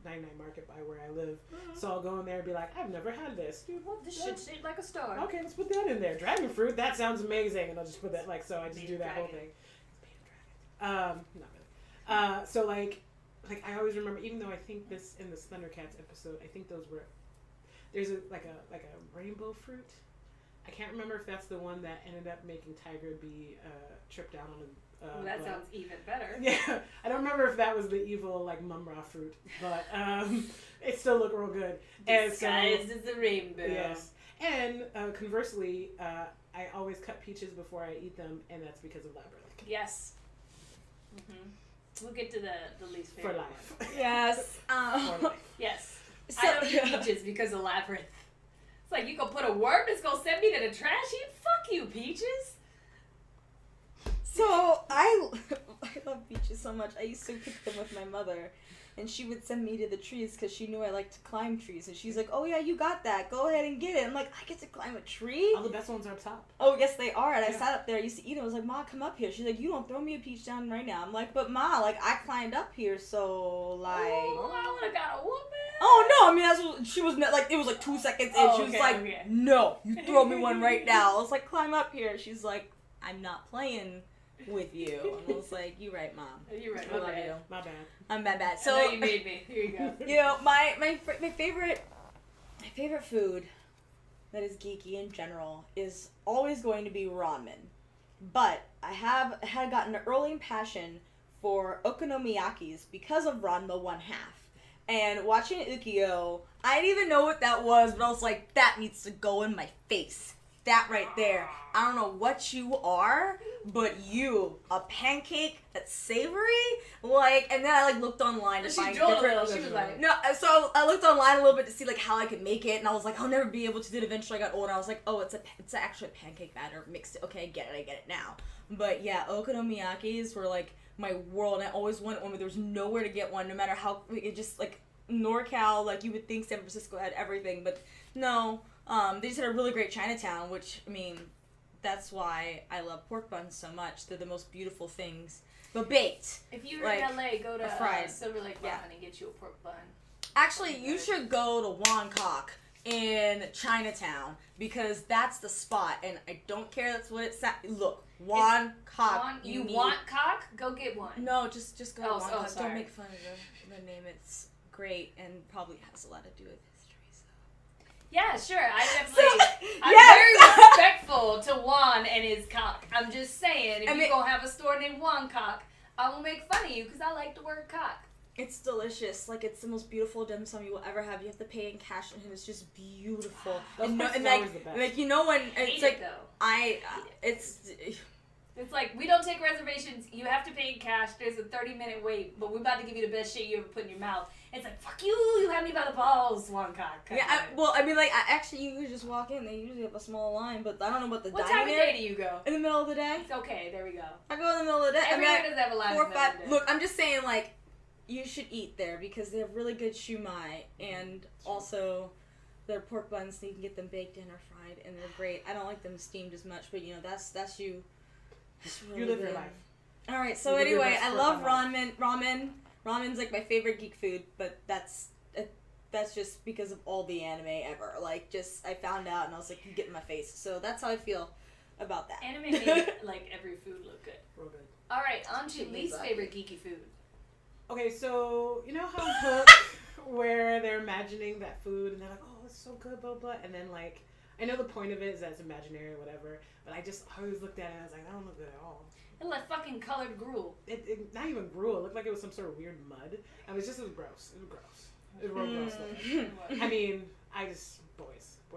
99 market by where I live, so I'll go in there and be like, I've never had this. Dude, this shit's shaped like a star. Okay, let's put that in there. Dragon fruit, that sounds amazing, and I'll just put that so I just do that whole thing. Not really. So like I always remember, even though I think this in the Thundercats episode, I think those were there's a rainbow fruit. I can't remember if that's the one that ended up making Tiger be tripped out on a. That sounds even better. Yeah, I don't remember if that was the evil Mumra fruit, but it still looked real good. Disguised as a rainbow. Yes, And conversely, I always cut peaches before I eat them, and that's because of labyrinth. Yes. We'll get to the least favorite. For life. one. Yes. For life. Yes. So, I don't eat peaches because of labyrinth. It's like you gonna put a worm that's gonna send me to the trash heap? Fuck you, peaches. So I love peaches so much. I used to pick them with my mother, and she would send me to the trees because she knew I liked to climb trees. And she's like, "Oh yeah, you got that. Go ahead and get it." I'm like, "I get to climb a tree?" All the best ones are up top. Oh yes, they are. And I Yeah. sat up there. I used to eat them. I was like, "Ma, come up here." She's like, "You don't throw me a peach down right now." I'm like, "But Ma, like I climbed up here, so like." Oh, I would have got a whooping. Oh no! I mean, that's what she was like. It was like 2 seconds in. Oh, She was okay, like, okay. "No, you throw me one right now." I was like, "Climb up here." She's like, "I'm not playing with you." And I was like, "You right, Mom. You're right. I love you. My bad. I'm bad." So So you made me. Here you go. you know, my favorite food that is geeky in general is always going to be ramen. But I had gotten an early passion for okonomiyakis because of Ranma 1/2. And watching Ukiyo, I didn't even know what that was, but I was like, that needs to go in my face. That right there. I don't know what you are, but you, a pancake that's savory? Like, and then I like looked online to She find drilled a different... little. She was like, No, so I looked online a little bit to see like how I could make it, and I was like, I'll never be able to do it. Eventually, I got older. I was like, oh, it's actually a pancake batter mixed. Okay, I get it now. But yeah, okonomiyakis were like my world, and I always wanted one, but there was nowhere to get one, no matter how it just like NorCal, like you would think San Francisco had everything, but no. They just had a really great Chinatown, which I mean, that's why I love pork buns so much. They're the most beautiful things, but baked. if you were like, in LA, go to fried. Silver Lake Yeah. Ramen and get you a pork bun. Actually, you should go to Woncock in Chinatown because that's the spot, and I don't care that's what it sounds. Look, Woncock. You need- want cock? Go get one. No, just go to Oh, Woncock. Don't sorry. make fun of the name. It's great and probably has a lot to do with history. So. Yeah, sure. I definitely. I'm Yes! very respectful to Juan and his cock. I'm just saying, if I you mean- gonna have a store named Juan Cock, I will make fun of you because I like the word cock. It's delicious. Like, it's the most beautiful dim sum you will ever have. You have to pay in cash, and it's just beautiful. Those And, places and are like, always the best. like you know when Hate it's it, like though. it's It's like we don't take reservations. You have to pay in cash. There's a 30-minute wait, but we're about to give you the best shit you ever put in your mouth. It's like fuck you. You have me by the balls, Juan Cock. yeah. I mean, like, actually, you just walk in. They usually have a small line, but I don't know about the What time of dining day area. do you go? In the middle of the day. It's okay. There we go. I go in the middle of the day. Everywhere I mean, does have a line. 4 in or the middle 5. of the day. Look, I'm just saying, like, you should eat there because they have really good shumai, and also their pork buns. You can get them baked in or fried, and they're great. I don't like them steamed as much, but you know that's you. That's really You live good. your life. All right, so You live your anyway, best I pork love bun ramen. Ramen's like my favorite geek food, but that's just because of all the anime ever. Like, just I found out and I was like, you get in my face. So that's how I feel about that. Anime made like every food look good. Real good. All right, on to Shit, least exactly. favorite geeky food. Okay, so you know how Hook, where they're imagining that food and they're like, oh, it's so good, blah, blah, and then like, I know the point of it is that it's imaginary or whatever, but I always looked at it and I was like, that don't look good at all. It looked like fucking colored gruel. It not even gruel. It looked like it was some sort of weird mud. It was gross. It was gross. It was real gross looking. I mean, boys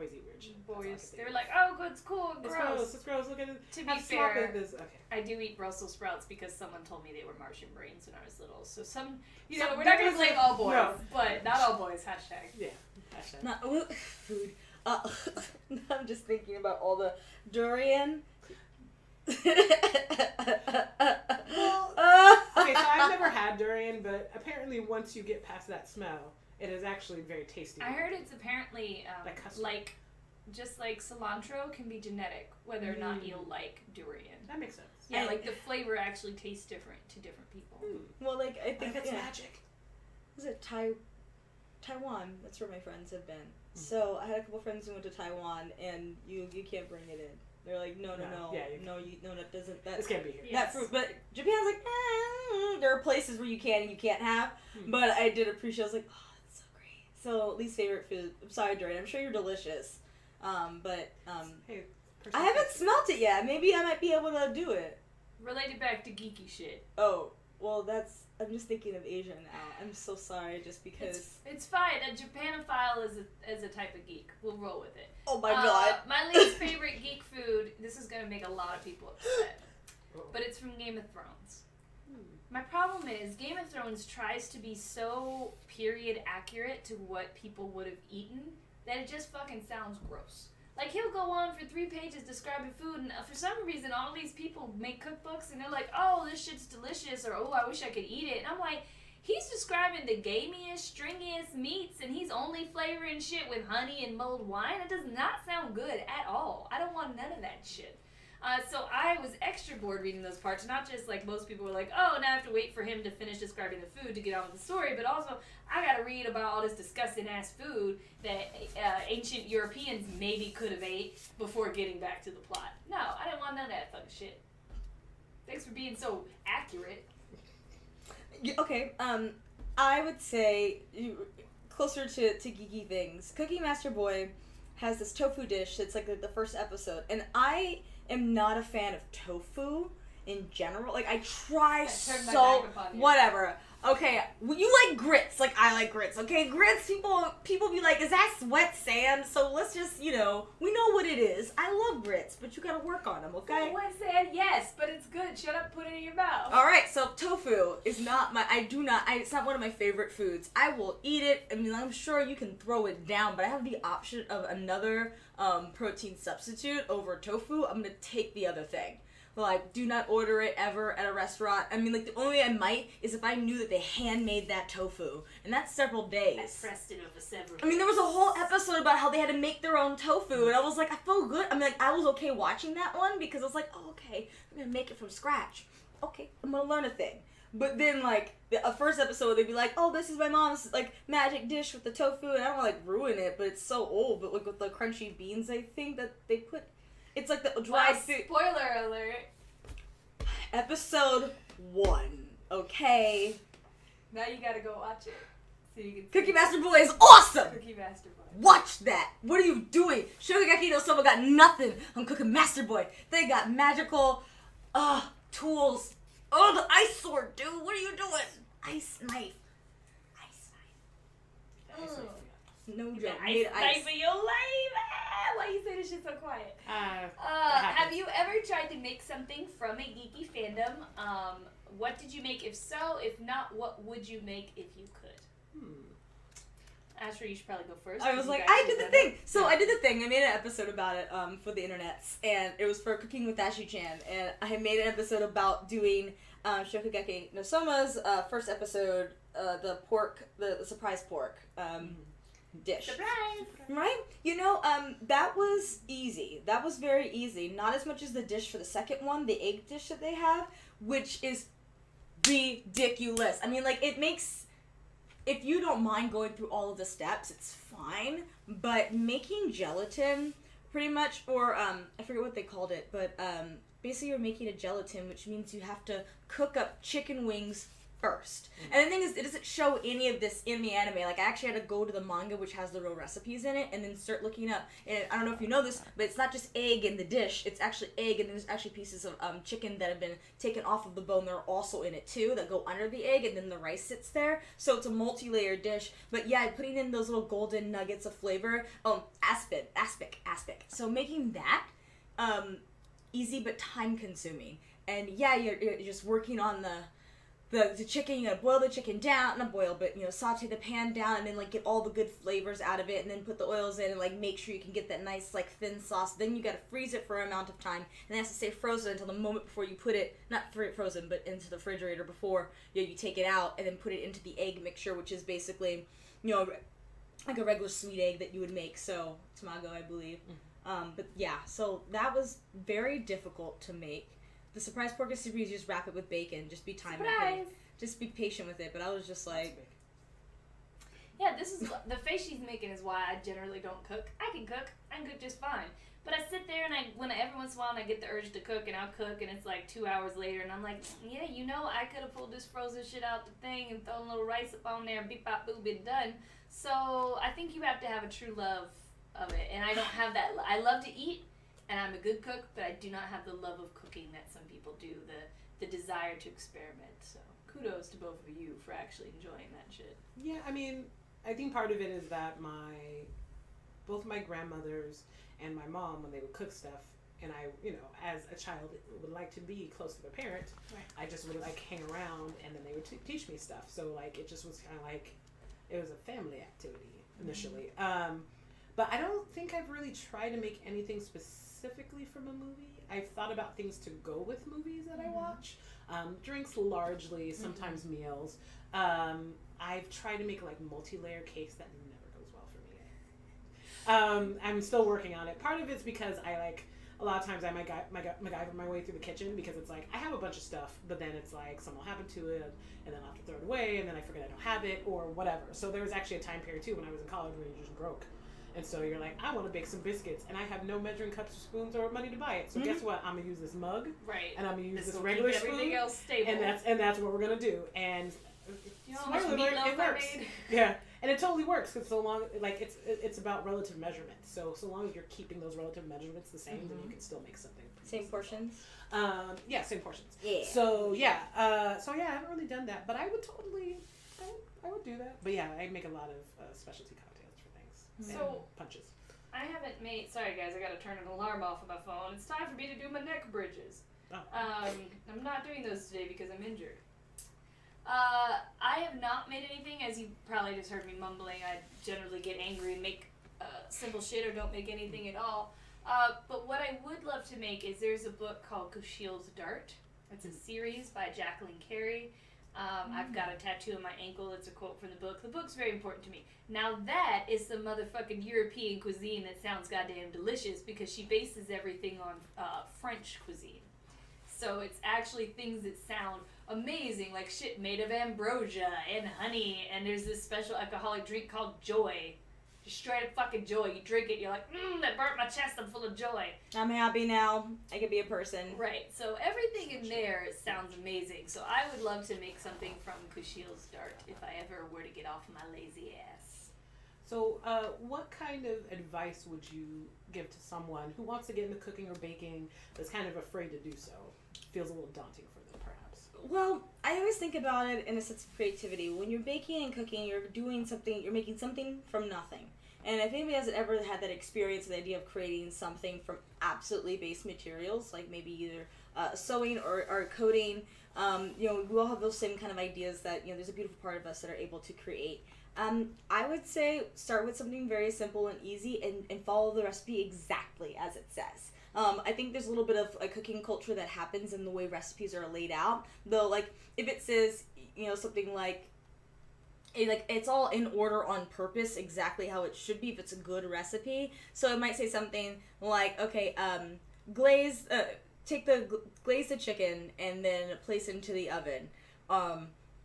eat weird shit. That's all I can Boys, think they were of. like, oh, good, it's cool, It's gross. gross. It's gross. Look at it. To be Have small fair, bit of this. Okay. I do eat Brussels sprouts because someone told me they were Martian brains when I was little. So some, you So know, we're not there gonna was blame a- all boys, no. but not all boys. Hashtag. Yeah. Hashtag. Not food. I'm just thinking about all the durian. Okay, so I've never had durian, but apparently once you get past that smell, it is actually very tasty. I heard it's apparently Like custard. like just like cilantro can be genetic, whether or not you'll like durian. That makes sense. Yeah, I- like the flavor actually tastes different to different people. Well, like I What think if it's yeah. magic? Was it Taiwan? That's where my friends have been. So I had a couple friends who went to Taiwan, and you can't bring it in. They're like, no, Yeah, you no, that doesn't. That This can't be here. Yeah. that fruit. But Japan's like, there are places where you can and you can't have. But I did appreciate. I was like, oh, that's so great. So least favorite food. I'm sorry, Dorian. I'm sure you're delicious. But Hey, I haven't smelt it yet. Maybe I might be able to do it. Related back to geeky shit. Oh, well, I'm just thinking of Asia now. I'm so sorry, just because. It's fine. A Japanophile is a type of geek. We'll roll with it. Oh my god. My least favorite geek food, this is going to make a lot of people upset, but it's from Game of Thrones. My problem is Game of Thrones tries to be so period accurate to what people would have eaten that it just fucking sounds gross. Like, he'll go on for 3 pages describing food, and for some reason all these people make cookbooks and they're like, oh, this shit's delicious, or oh, I wish I could eat it. And I'm like, he's describing the gamiest, stringiest meats, and he's only flavoring shit with honey and mulled wine. It does not sound good at all. I don't want none of that shit. So I was extra bored reading those parts, not just like most people were like, oh, now I have to wait for him to finish describing the food to get on with the story, but also I gotta read about all this disgusting ass food that ancient Europeans maybe could have ate before getting back to the plot. No, I didn't want none of that fucking shit. Thanks for being so accurate. Okay, I would say, closer to geeky things, Cookie Master Boy has this tofu dish that's like the first episode, and I am not a fan of tofu in general. Like, I try so whatever. Okay, you like grits, like I like grits. Okay, grits. People be like, is that wet sand? So let's just, we know what it is. I love grits, but you gotta work on them. Okay. Wet sand, yes, but it's good. Shut up, put it in your mouth. All right, so tofu is not it's not one of my favorite foods. I will eat it. I mean, I'm sure you can throw it down, but I have the option of another protein substitute over tofu. I'm gonna take the other thing. Like, do not order it ever at a restaurant. I mean, like, the only way I might is if I knew that they handmade that tofu. And that's several days. I pressed it over several days. I mean, there was a whole episode about how they had to make their own tofu. And I was like, I felt good. I mean, like, I was okay watching that one because I was like, oh, okay, I'm going to make it from scratch. Okay, I'm going to learn a thing. But then, like, the first episode, they'd be like, oh, this is my mom's, like, magic dish with the tofu. And I don't want to, like, ruin it, but it's so old. But, like, with the crunchy beans, I think that they put... It's like the dried food. Spoiler alert. Episode 1. Okay. Now you gotta go watch it. So you can Cookie Master Boy is awesome! Cookie Master Boy. Watch that! What are you doing? Shogeki no Soma got nothing on Cookie Master Boy. They got magical, tools. Oh, the ice sword, dude! What are you doing? Ice knife. Ice knife. No joke. Made ice. But you're lame. Why you say this shit so quiet? Have you ever tried to make something from a geeky fandom? What did you make? If so, if not, what would you make if you could? Ashford, you should probably go first. I was like, I did the thing. So I did the thing. I made an episode about it for the internets, and it was for Cooking with Ashi-chan, and I made an episode about doing Shokugeki no Soma's first episode, the surprise pork. Dish. Surprise! Right? That was easy. That was very easy. Not as much as the dish for the second one, the egg dish that they have, which is ridiculous. I mean, like, it makes... If you don't mind going through all of the steps, it's fine. But making gelatin, pretty much, or, I forget what they called it, but, basically you're making a gelatin, which means you have to cook up chicken wings first. And the thing is, it doesn't show any of this in the anime. Like, I actually had to go to the manga, which has the real recipes in it, and then start looking up. And I don't know if you know this, but it's not just egg in the dish. It's actually egg, and then there's actually pieces of chicken that have been taken off of the bone that are also in it, too, that go under the egg, and then the rice sits there. So it's a multi-layered dish. But yeah, putting in those little golden nuggets of flavor. Aspic. So making that, easy but time-consuming. And yeah, you're just working on the chicken. You gotta boil the chicken down, not boil, but saute the pan down, and then like get all the good flavors out of it, and then put the oils in, and like make sure you can get that nice like thin sauce. Then you gotta freeze it for an amount of time, and it has to stay frozen until the moment before you put it, not frozen, but into the refrigerator before you take it out, and then put it into the egg mixture, which is basically like a regular sweet egg that you would make. So tamago, I believe. But yeah, so that was very difficult to make. The surprise pork is super easy. Just wrap it with bacon. Just be time. Just be patient with it. But I was just like, yeah, this is the face she's making is why I generally don't cook. I can cook. I can cook just fine. But I sit there and every once in a while I get the urge to cook, and I'll cook, and it's like 2 hours later, and I'm like, yeah, I could have pulled this frozen shit out the thing and thrown a little rice up on there, and beep bop boop, been done. So I think you have to have a true love of it, and I don't have that. I love to eat. And I'm a good cook, but I do not have the love of cooking that some people do, the desire to experiment. So kudos to both of you for actually enjoying that shit. Yeah, I mean, I think part of it is that both my grandmothers and my mom, when they would cook stuff, and I, as a child, would like to be close to their parent. Right. I just would hang around, and then they would teach me stuff. So it just was kind of it was a family activity initially. But I don't think I've really tried to make anything specifically from a movie. I've thought about things to go with movies that I watch. Drinks largely, sometimes meals. I've tried to make multi-layer cakes. That never goes well for me. I'm still working on it. Part of it's because a lot of times I might MacGyver my way through the kitchen, because it's I have a bunch of stuff, but then it's something will happen to it, and then I'll have to throw it away, and then I forget I don't have it, or whatever. So there was actually a time period too when I was in college where you just broke. And so you're I want to bake some biscuits, and I have no measuring cups or spoons or money to buy it. So guess what? I'm gonna use this mug, right? And I'm gonna use this will regular keep everything spoon, else stable. and that's what we're gonna do. And how much meatloaf it works. I made? Yeah, and it totally works, because so long it's about relative measurements. So long as you're keeping those relative measurements the same, then you can still make something. Same portions. Yeah, same portions. Yeah. So yeah, I haven't really done that, but I would totally, I would do that. But yeah, I make a lot of specialty cocktails for things. So- and punches. I haven't made. Sorry guys, I gotta turn an alarm off on my phone. It's time for me to do my neck bridges. Oh. I'm not doing those today because I'm injured. I have not made anything, as you probably just heard me mumbling. I generally get angry and make simple shit or don't make anything at all. But what I would love to make is, there's a book called Kushiel's Dart. It's a series by Jacqueline Carey. I've got a tattoo on my ankle. It's a quote from the book. The book's very important to me. Now that is some motherfucking European cuisine that sounds goddamn delicious, because she bases everything on French cuisine. So it's actually things that sound amazing, like shit made of ambrosia and honey, and there's this special alcoholic drink called Joy. Just straight up fucking joy. You drink it, you're like, that burnt my chest, I'm full of joy. I'm happy now. I could be a person. Right, so everything in there sounds amazing. So I would love to make something from Kushiel's Dart if I ever were to get off my lazy ass. So, what kind of advice would you give to someone who wants to get into cooking or baking that's kind of afraid to do so? Feels a little daunting for them, perhaps. Well, I always think about it in a sense of creativity. When you're baking and cooking, you're doing something, you're making something from nothing. And if anybody hasn't ever had that experience, the idea of creating something from absolutely base materials, like maybe either sewing or coding, we all have those same kind of ideas that, there's a beautiful part of us that are able to create. I would say start with something very simple and easy, and follow the recipe exactly as it says. I think there's a little bit of a cooking culture that happens in the way recipes are laid out. Though, if it says, something it's all in order on purpose, exactly how it should be if it's a good recipe. So it might say something like, okay, glaze the chicken and then place it into the oven.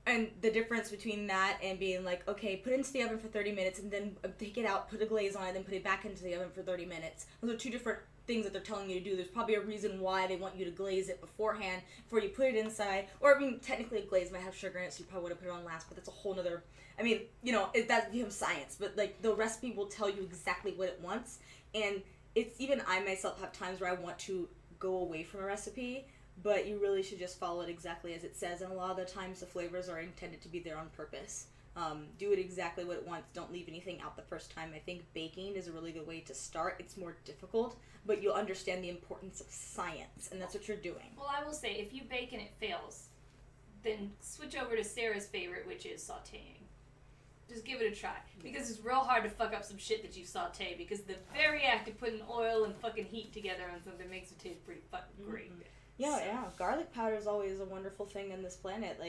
And the difference between that and being like, okay, put it into the oven for 30 minutes and then take it out, put a glaze on it, then put it back into the oven for 30 minutes. Those are two different things that they're telling you to do. There's probably a reason why they want you to glaze it beforehand before you put it inside. Or, technically a glaze might have sugar in it, so you probably would have put it on last, but that's a whole nother... that becomes science, but, the recipe will tell you exactly what it wants. And it's... Even I myself have times where I want to go away from a recipe, but you really should just follow it exactly as it says, and a lot of the times the flavors are intended to be there on purpose. Do it exactly what it wants. Don't leave anything out the first time. I think baking is a really good way to start. It's more difficult, but you'll understand the importance of science, and that's what you're doing. Well, I will say, if you bake and it fails, then switch over to Sarah's favorite, which is sauteing. Just give it a try, because it's real hard to fuck up some shit that you saute, because the very act of putting oil and fucking heat together on something makes it taste pretty fucking great. Yeah. Garlic powder is always a wonderful thing on this planet.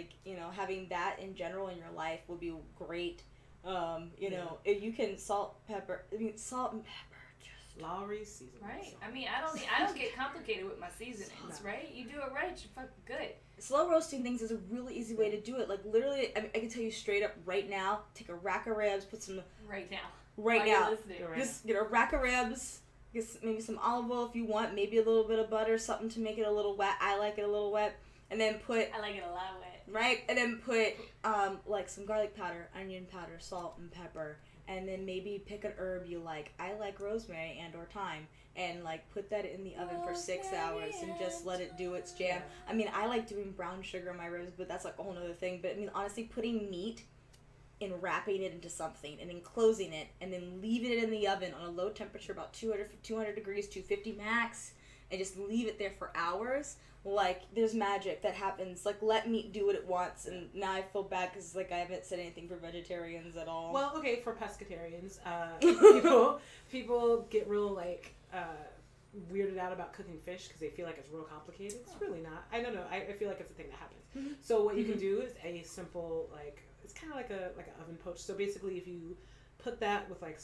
Having that in general in your life would be great. If you can salt and pepper, just Lowry's seasoning. Right. I don't get complicated with my seasonings, right? You do it right, you're fucking good. Slow roasting things is a really easy way to do it. Literally, I can tell you straight up right now, take a rack of ribs, put some... Right now. Right While now. you're listening. Just get a rack of ribs, get maybe some olive oil if you want, maybe a little bit of butter, something to make it a little wet. I like it a little wet. And then put... I like it a lot wet. Right? And then put, some garlic powder, onion powder, salt, and pepper. and then maybe pick an herb you like. I like rosemary and or thyme, and like put that in the oven for 6 hours and just let it do its jam. I mean, I like doing brown sugar in my ribs, but that's like a whole nother thing. But I mean, honestly, putting meat and wrapping it into something and then closing it and then leaving it in the oven on a low temperature, about 200 degrees, 250 max, and just leave it there for hours. Like, there's magic that happens. Like, let meat do what it wants, and now I feel bad because, like, I haven't said anything for vegetarians at all. Well, okay, for pescatarians, people get real, like, weirded out about cooking fish because they feel like it's real complicated. It's really not. I don't know. I feel like it's a thing that happens. Mm-hmm. So what you can do is a simple, like, it's kind of like an oven poach. So basically, if you put that with like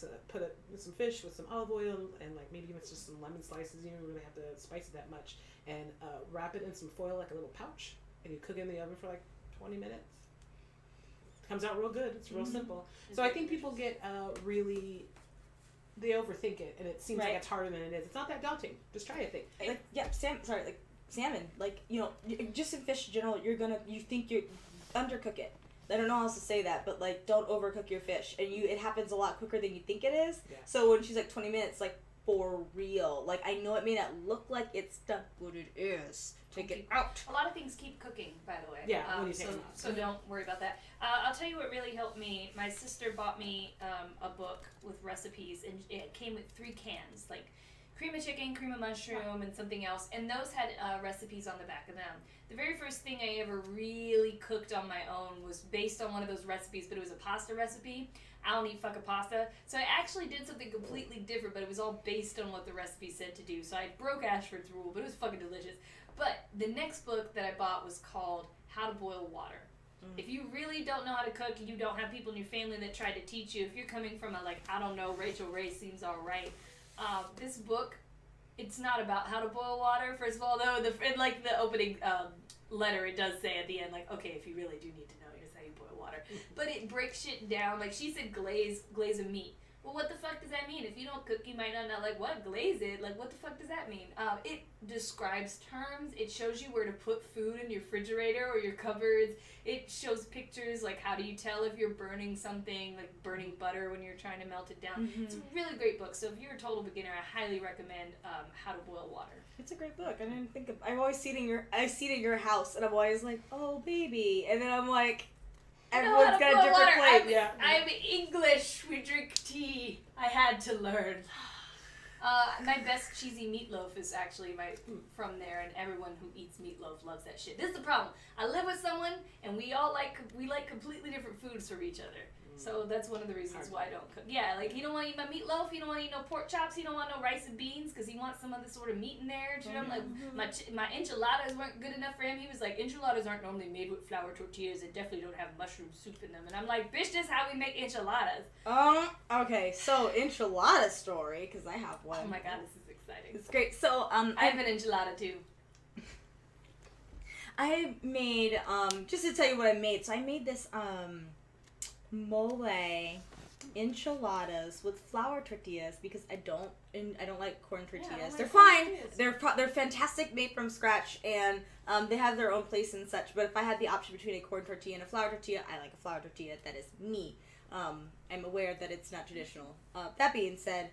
with some fish with some olive oil and like maybe even just some lemon slices, you don't really have to spice it that much, and wrap it in some foil like a little pouch, and you cook it in the oven for like 20 minutes. It comes out real good. It's real simple. So I think people get they overthink it, and it seems like it's harder than it is. It's not that daunting. Just try a thing. Like, salmon. Like, you know, just in fish in general, you think you undercook it. I don't know how else to say that, but like, don't overcook your fish, and it happens a lot quicker than you think it is. Yeah. So when she's like 20 minutes, like, for real. Like, I know it may not look like it's done, but it is. Take it out. A lot of things keep cooking, by the way. Yeah, when you take them out. So don't worry about that. I'll tell you what really helped me. My sister bought me a book with recipes, and it came with 3 cans, like cream of chicken, cream of mushroom, and something else. And those had recipes on the back of them. The very first thing I ever really cooked on my own was based on one of those recipes, but it was a pasta recipe. I don't eat fucking pasta. So I actually did something completely different, but it was all based on what the recipe said to do. So I broke Ashford's rule, but it was fucking delicious. But the next book that I bought was called How to Boil Water. If you really don't know how to cook, you don't have people in your family that try to teach you, if you're coming from a, like, I don't know, Rachel Ray seems alright, this book, it's not about how to boil water. First of all, though, in like the opening letter, it does say at the end, like, okay, if you really do need to know, here's how you boil water. But it breaks shit down. Like, she said glaze a meat. Well, what the fuck does that mean? If you don't cook, you might not know, like, what? Glaze it? Like, what the fuck does that mean? It describes terms. It shows you where to put food in your refrigerator or your cupboards. It shows pictures, like, how do you tell if you're burning something, like burning butter when you're trying to melt it down. Mm-hmm. It's a really great book. So if you're a total beginner, I highly recommend How to Boil Water. It's a great book. I didn't think I always see it in your house, and I'm always like, oh, baby. And then I'm like, everyone's got a different plate. I'm English. We drink tea. I had to learn. My best cheesy meatloaf is actually from there, and everyone who eats meatloaf loves that shit. This is the problem. I live with someone, and we like completely different foods from each other. So that's one of the reasons why I don't cook. Yeah, like, he don't want to eat my meatloaf, he don't want to eat no pork chops, he don't want no rice and beans, because he wants some other sort of meat in there. You know, like, my enchiladas weren't good enough for him. He was like, enchiladas aren't normally made with flour tortillas, and definitely don't have mushroom soup in them. And I'm like, bitch, that's how we make enchiladas. Okay, so enchilada story, because I have one. Oh my god, this is exciting. It's great. So, I have an enchilada too. I made, just to tell you what I made, so I made this, mole enchiladas with flour tortillas because I don't like corn tortillas. Yeah, they're fine. They're fantastic, made from scratch, and they have their own place and such. But if I had the option between a corn tortilla and a flour tortilla, I like a flour tortilla. That is me. I'm aware that it's not traditional. That being said,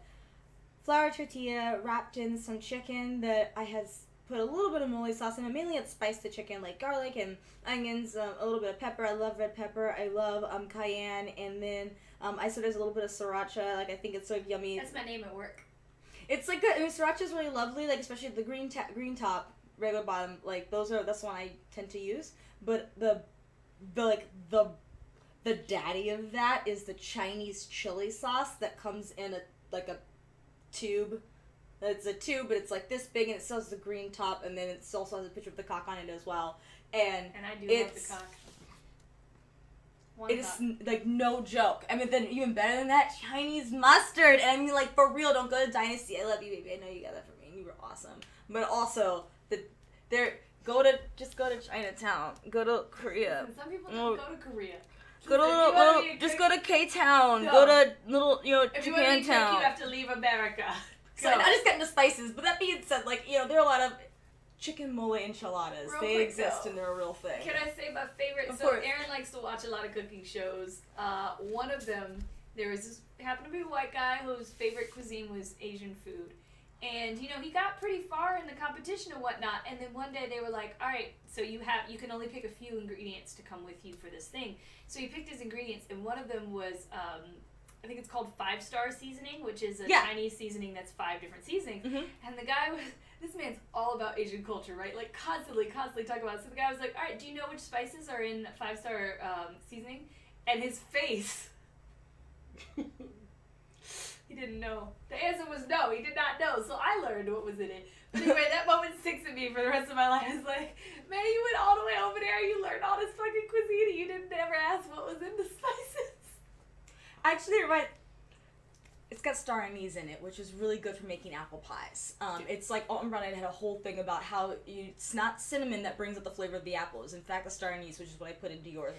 flour tortilla wrapped in some chicken that I had put a little bit of mole sauce in it. Mainly it's spiced the chicken, like garlic and onions, a little bit of pepper. I love red pepper. I love cayenne. And then I said there's a little bit of sriracha. Like, I think it's so yummy. That's my name at work. It's like, sriracha is really lovely, like, especially the green top, regular bottom. Like, that's the one I tend to use. But the daddy of that is the Chinese chili sauce that comes in a tube. It's a tube, but it's like this big, and it still has the green top, and then it also has a picture of the cock on it as well. And I do love the cock. It is, like, no joke. I mean, then even better than that, Chinese mustard. And I mean, like, for real, don't go to Dynasty. I love you, baby. I know you got that for me. You were awesome. But also, go to Chinatown. Go to Korea. Some people don't go to Korea. Just go to K-Town. Go to little, if you want to be quick, Japantown. you have to leave America. So I just got into spices, but that being said, like, there are a lot of chicken mole enchiladas. They exist and they're a real thing. Can I say my favorite? Of So course. Erin likes to watch a lot of cooking shows. One of them, there was this happened to be a white guy whose favorite cuisine was Asian food. And, you know, he got pretty far in the competition and whatnot, and then one day they were like, all right, so you can only pick a few ingredients to come with you for this thing. So he picked his ingredients, and one of them was, I think it's called 5-star seasoning, which is a Chinese seasoning that's 5 different seasonings. Mm-hmm. And the guy was, this man's all about Asian culture, right? Like, constantly talking about it. So the guy was like, all right, do you know which spices are in 5-star seasoning? And his face... He didn't know. The answer was no. He did not know. So I learned what was in it. But anyway, that moment sticks with me for the rest of my life. It's like, man, you went all the way over there. You learned all this fucking cuisine. And you didn't ever ask what was in the spices. Actually, it's got star anise in it, which is really good for making apple pies. It's like Alton Brown had a whole thing about how it's not cinnamon that brings out the flavor of the apple. It's in fact the star anise, which is what I put into yours.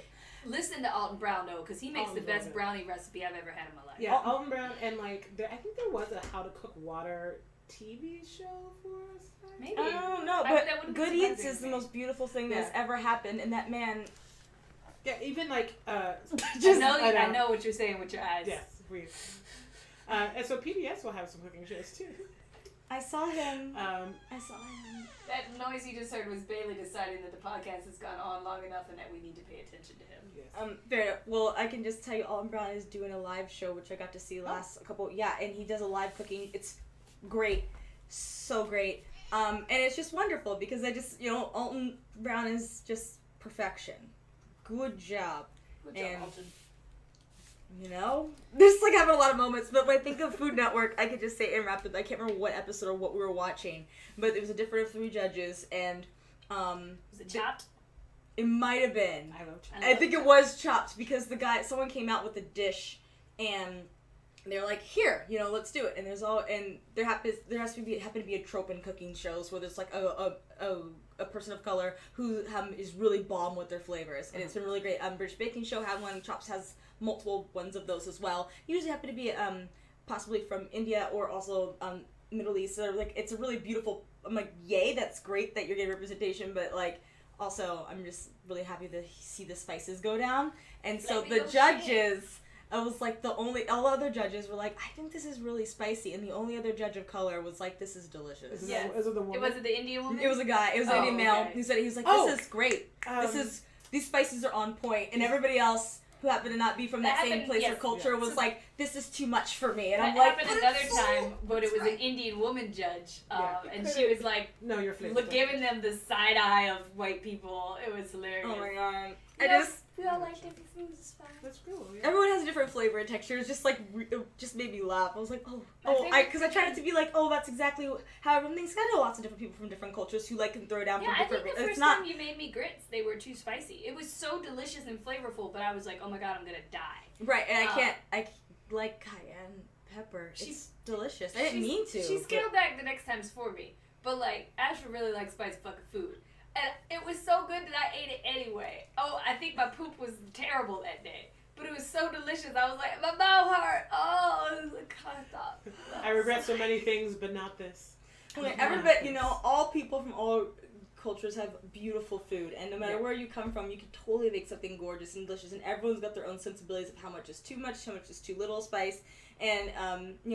Listen to Alton Brown, though, because he makes Alton's the best good. brownie recipe I've ever had in my life. Yeah, Alton Brown, and like, I think there was a How to Cook Water TV show for us. Maybe. I don't know, That but wouldn't be Good Eats surprising is to the me. most beautiful thing that's ever happened, and that man... Yeah, even like, I I know what you're saying with your eyes. Yes, we. And so PBS will have some cooking shows too. I saw him. That noise you just heard was Bailey deciding that the podcast has gone on long enough and that we need to pay attention to him. Yes. Fair enough. Well, I can just tell you, Alton Brown is doing a live show, which I got to see last couple. Yeah, and he does a live cooking. It's great, so great. And it's just wonderful because Alton Brown is just perfection. Good job. Good job, Alton. There's like having a lot of moments, but when I think of Food Network, I could just say in rapid. I can't remember what episode or what we were watching, but it was a different of 3 judges, and Was it Chopped? it might have been. I love I think it was Chopped because someone came out with a dish, and they're like, "Here, let's do it." And there has to be a trope in cooking shows where there's like a person of color who is really bomb with their flavors, and it's been really great. British Baking Show had one. Chops has multiple ones of those as well. Usually happen to be possibly from India or also Middle East. So like it's a really beautiful. I'm like, yay, that's great that you're getting representation, but like also I'm just really happy to see the spices go down. And so the judges, I was like all the other judges were like, I think this is really spicy, and the only other judge of color was like, this is delicious. Is it the woman? Was it the Indian woman? It was a guy. It was an Indian male. Okay. He was like, this is great. Um, These spices are on point, and everybody else who happened to not be from that same place or culture was like, this is too much for me. And that I'm like, happened another time, but it was an Indian woman judge, and she was like, no, you're flavor. giving them the side eye of white people. It was hilarious. oh my god. We all like different foods. It's fine. That's cool. Yeah. Everyone has a different flavor and texture. It's just like, it just made me laugh. I was like, because I tried to be like, that's exactly how everyone thinks. I know lots of different people from different cultures who can throw down Yeah, for I different think the first time you made me grits, they were too spicy. It was so delicious and flavorful, but I was like, oh my god, I'm gonna die. Right, and I like cayenne pepper. It's delicious. I didn't mean to. She scaled back the next times for me. But like, Ashford really likes spicy fucking food. And it was so good that I ate it anyway. Oh, I think my poop was terrible that day. But it was so delicious. I was like, my mouth hurt. Oh, it was like, God, stop. I regret so many things, but not this. Everybody, all people from all cultures have beautiful food, and no matter where you come from, you can totally make something gorgeous and delicious, and everyone's got their own sensibilities of how much is too much, how much is too little spice, and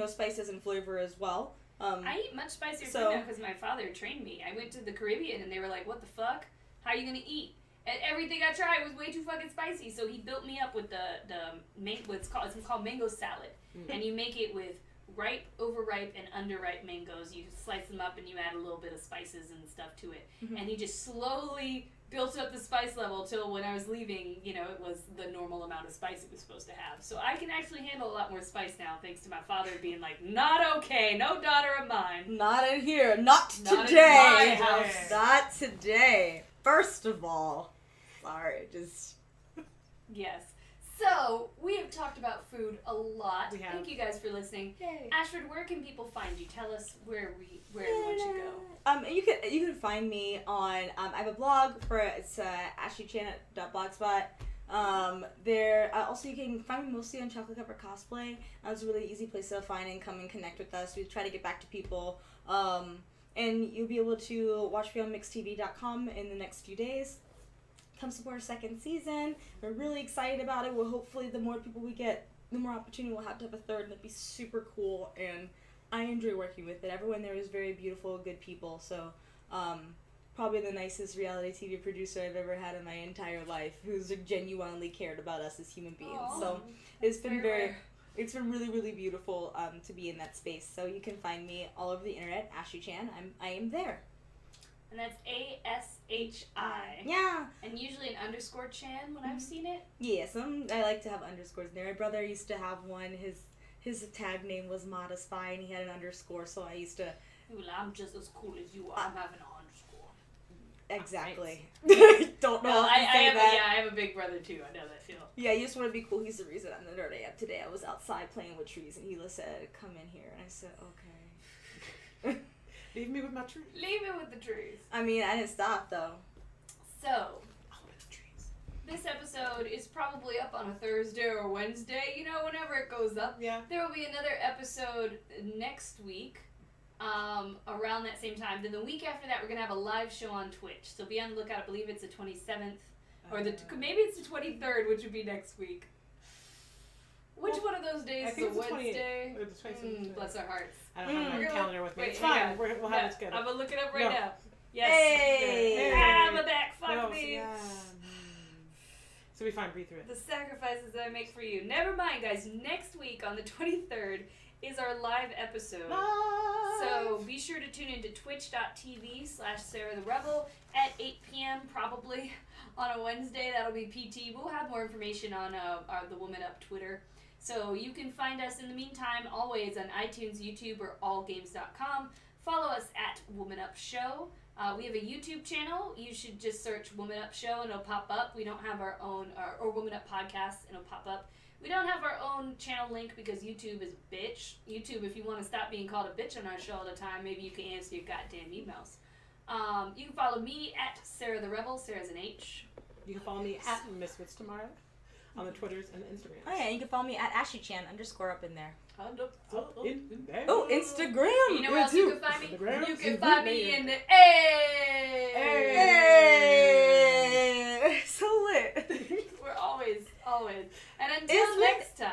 spices and flavor as well. I eat much spicier food now because my father trained me. I went to the Caribbean and they were like, what the fuck? How are you going to eat? And everything I tried was way too fucking spicy. So he built me up with it's called mango salad. And you make it with ripe, overripe, and underripe mangoes. You slice them up and you add a little bit of spices and stuff to it. Mm-hmm. And he just slowly built up the spice level till when I was leaving, it was the normal amount of spice it was supposed to have. So I can actually handle a lot more spice now, thanks to my father being like, not okay, no daughter of mine. Not in here, not Not today. in my house. Not today. First of all, sorry, just... Yes. So, we have talked about food a lot. We have. Thank you guys for listening. Yay. Ashford, where can people find you? Tell us where everyone should go. You can find me on I have a blog it's ashphord.blogspot. Also you can find me mostly on Chocolate Cover Cosplay. It's a really easy place to find and come and connect with us. We try to get back to people. And you'll be able to watch me on mixtv.com in the next few days. Come support our second season. We're really excited about it. Well, hopefully the more people we get the more opportunity we'll have to have a third, and it'd be super cool. And I enjoy working with it. Everyone there is very beautiful, good people. So, probably the nicest reality TV producer I've ever had in my entire life, who's genuinely cared about us as human beings. Aww. So it's been rare. it's been really, really beautiful to be in that space. So you can find me all over the internet, AshPhord. I am there. And that's ASHI. Yeah. And usually an underscore Chan when I've seen it. Yeah, I like to have underscores in there. My brother used to have one. His tag name was Modify, and he had an underscore, so I used to... Well, I'm just as cool as you are. I'm having an underscore. Exactly. Right. Don't know No, how to say that. I have a big brother too. I know that feel. Yeah, you just want to be cool. He's the reason I'm the nerd I am today. I was outside playing with trees, and he said, come in here. And I said, okay. Leave me with my tree. Leave it with the trees. I mean, I didn't stop, though. So, this episode is probably up on a Thursday or Wednesday, whenever it goes up. Yeah. There will be another episode next week, around that same time. Then the week after that, we're going to have a live show on Twitch. So be on the lookout. I believe it's the 27th, or maybe it's the 23rd, which would be next week. Which one of those days is a Wednesday? Or the 27th. Bless our hearts. I don't have my calendar with me. Wait, It's hang fine. on. We'll have it together. I'm going to look it up right No. now. Yes. Hey! I'm a back. Fuck No, me. yeah. So be fine. Breathe through it. The sacrifices that I make for you. Never mind, guys. Next week on the 23rd is our live episode. So be sure to tune into twitch.tv/SarahTheRebel at 8 p.m. probably on a Wednesday. That'll be PT. We'll have more information on the Woman Up Twitter. So you can find us in the meantime always on iTunes, YouTube, or allgames.com. Follow us at Woman Up Show. We have a YouTube channel. You should just search Woman Up Show and it'll pop up. We don't have our own, or Woman Up Podcast and it'll pop up. We don't have our own channel link because YouTube is bitch. YouTube, if you want to stop being called a bitch on our show all the time, maybe you can answer your goddamn emails. You can follow me at SarahTheRebel. Sarah's an H. You can follow me at MisfitsTamara on the Twitters and the Instagrams. Oh, yeah, you can follow me at AshPhord_ up in there. In there. Oh, Instagram! You know where else you can find me? Instagram. You can find me in the Hey! So lit. We're always. And until next time,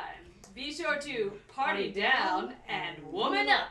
be sure to party down and woman up.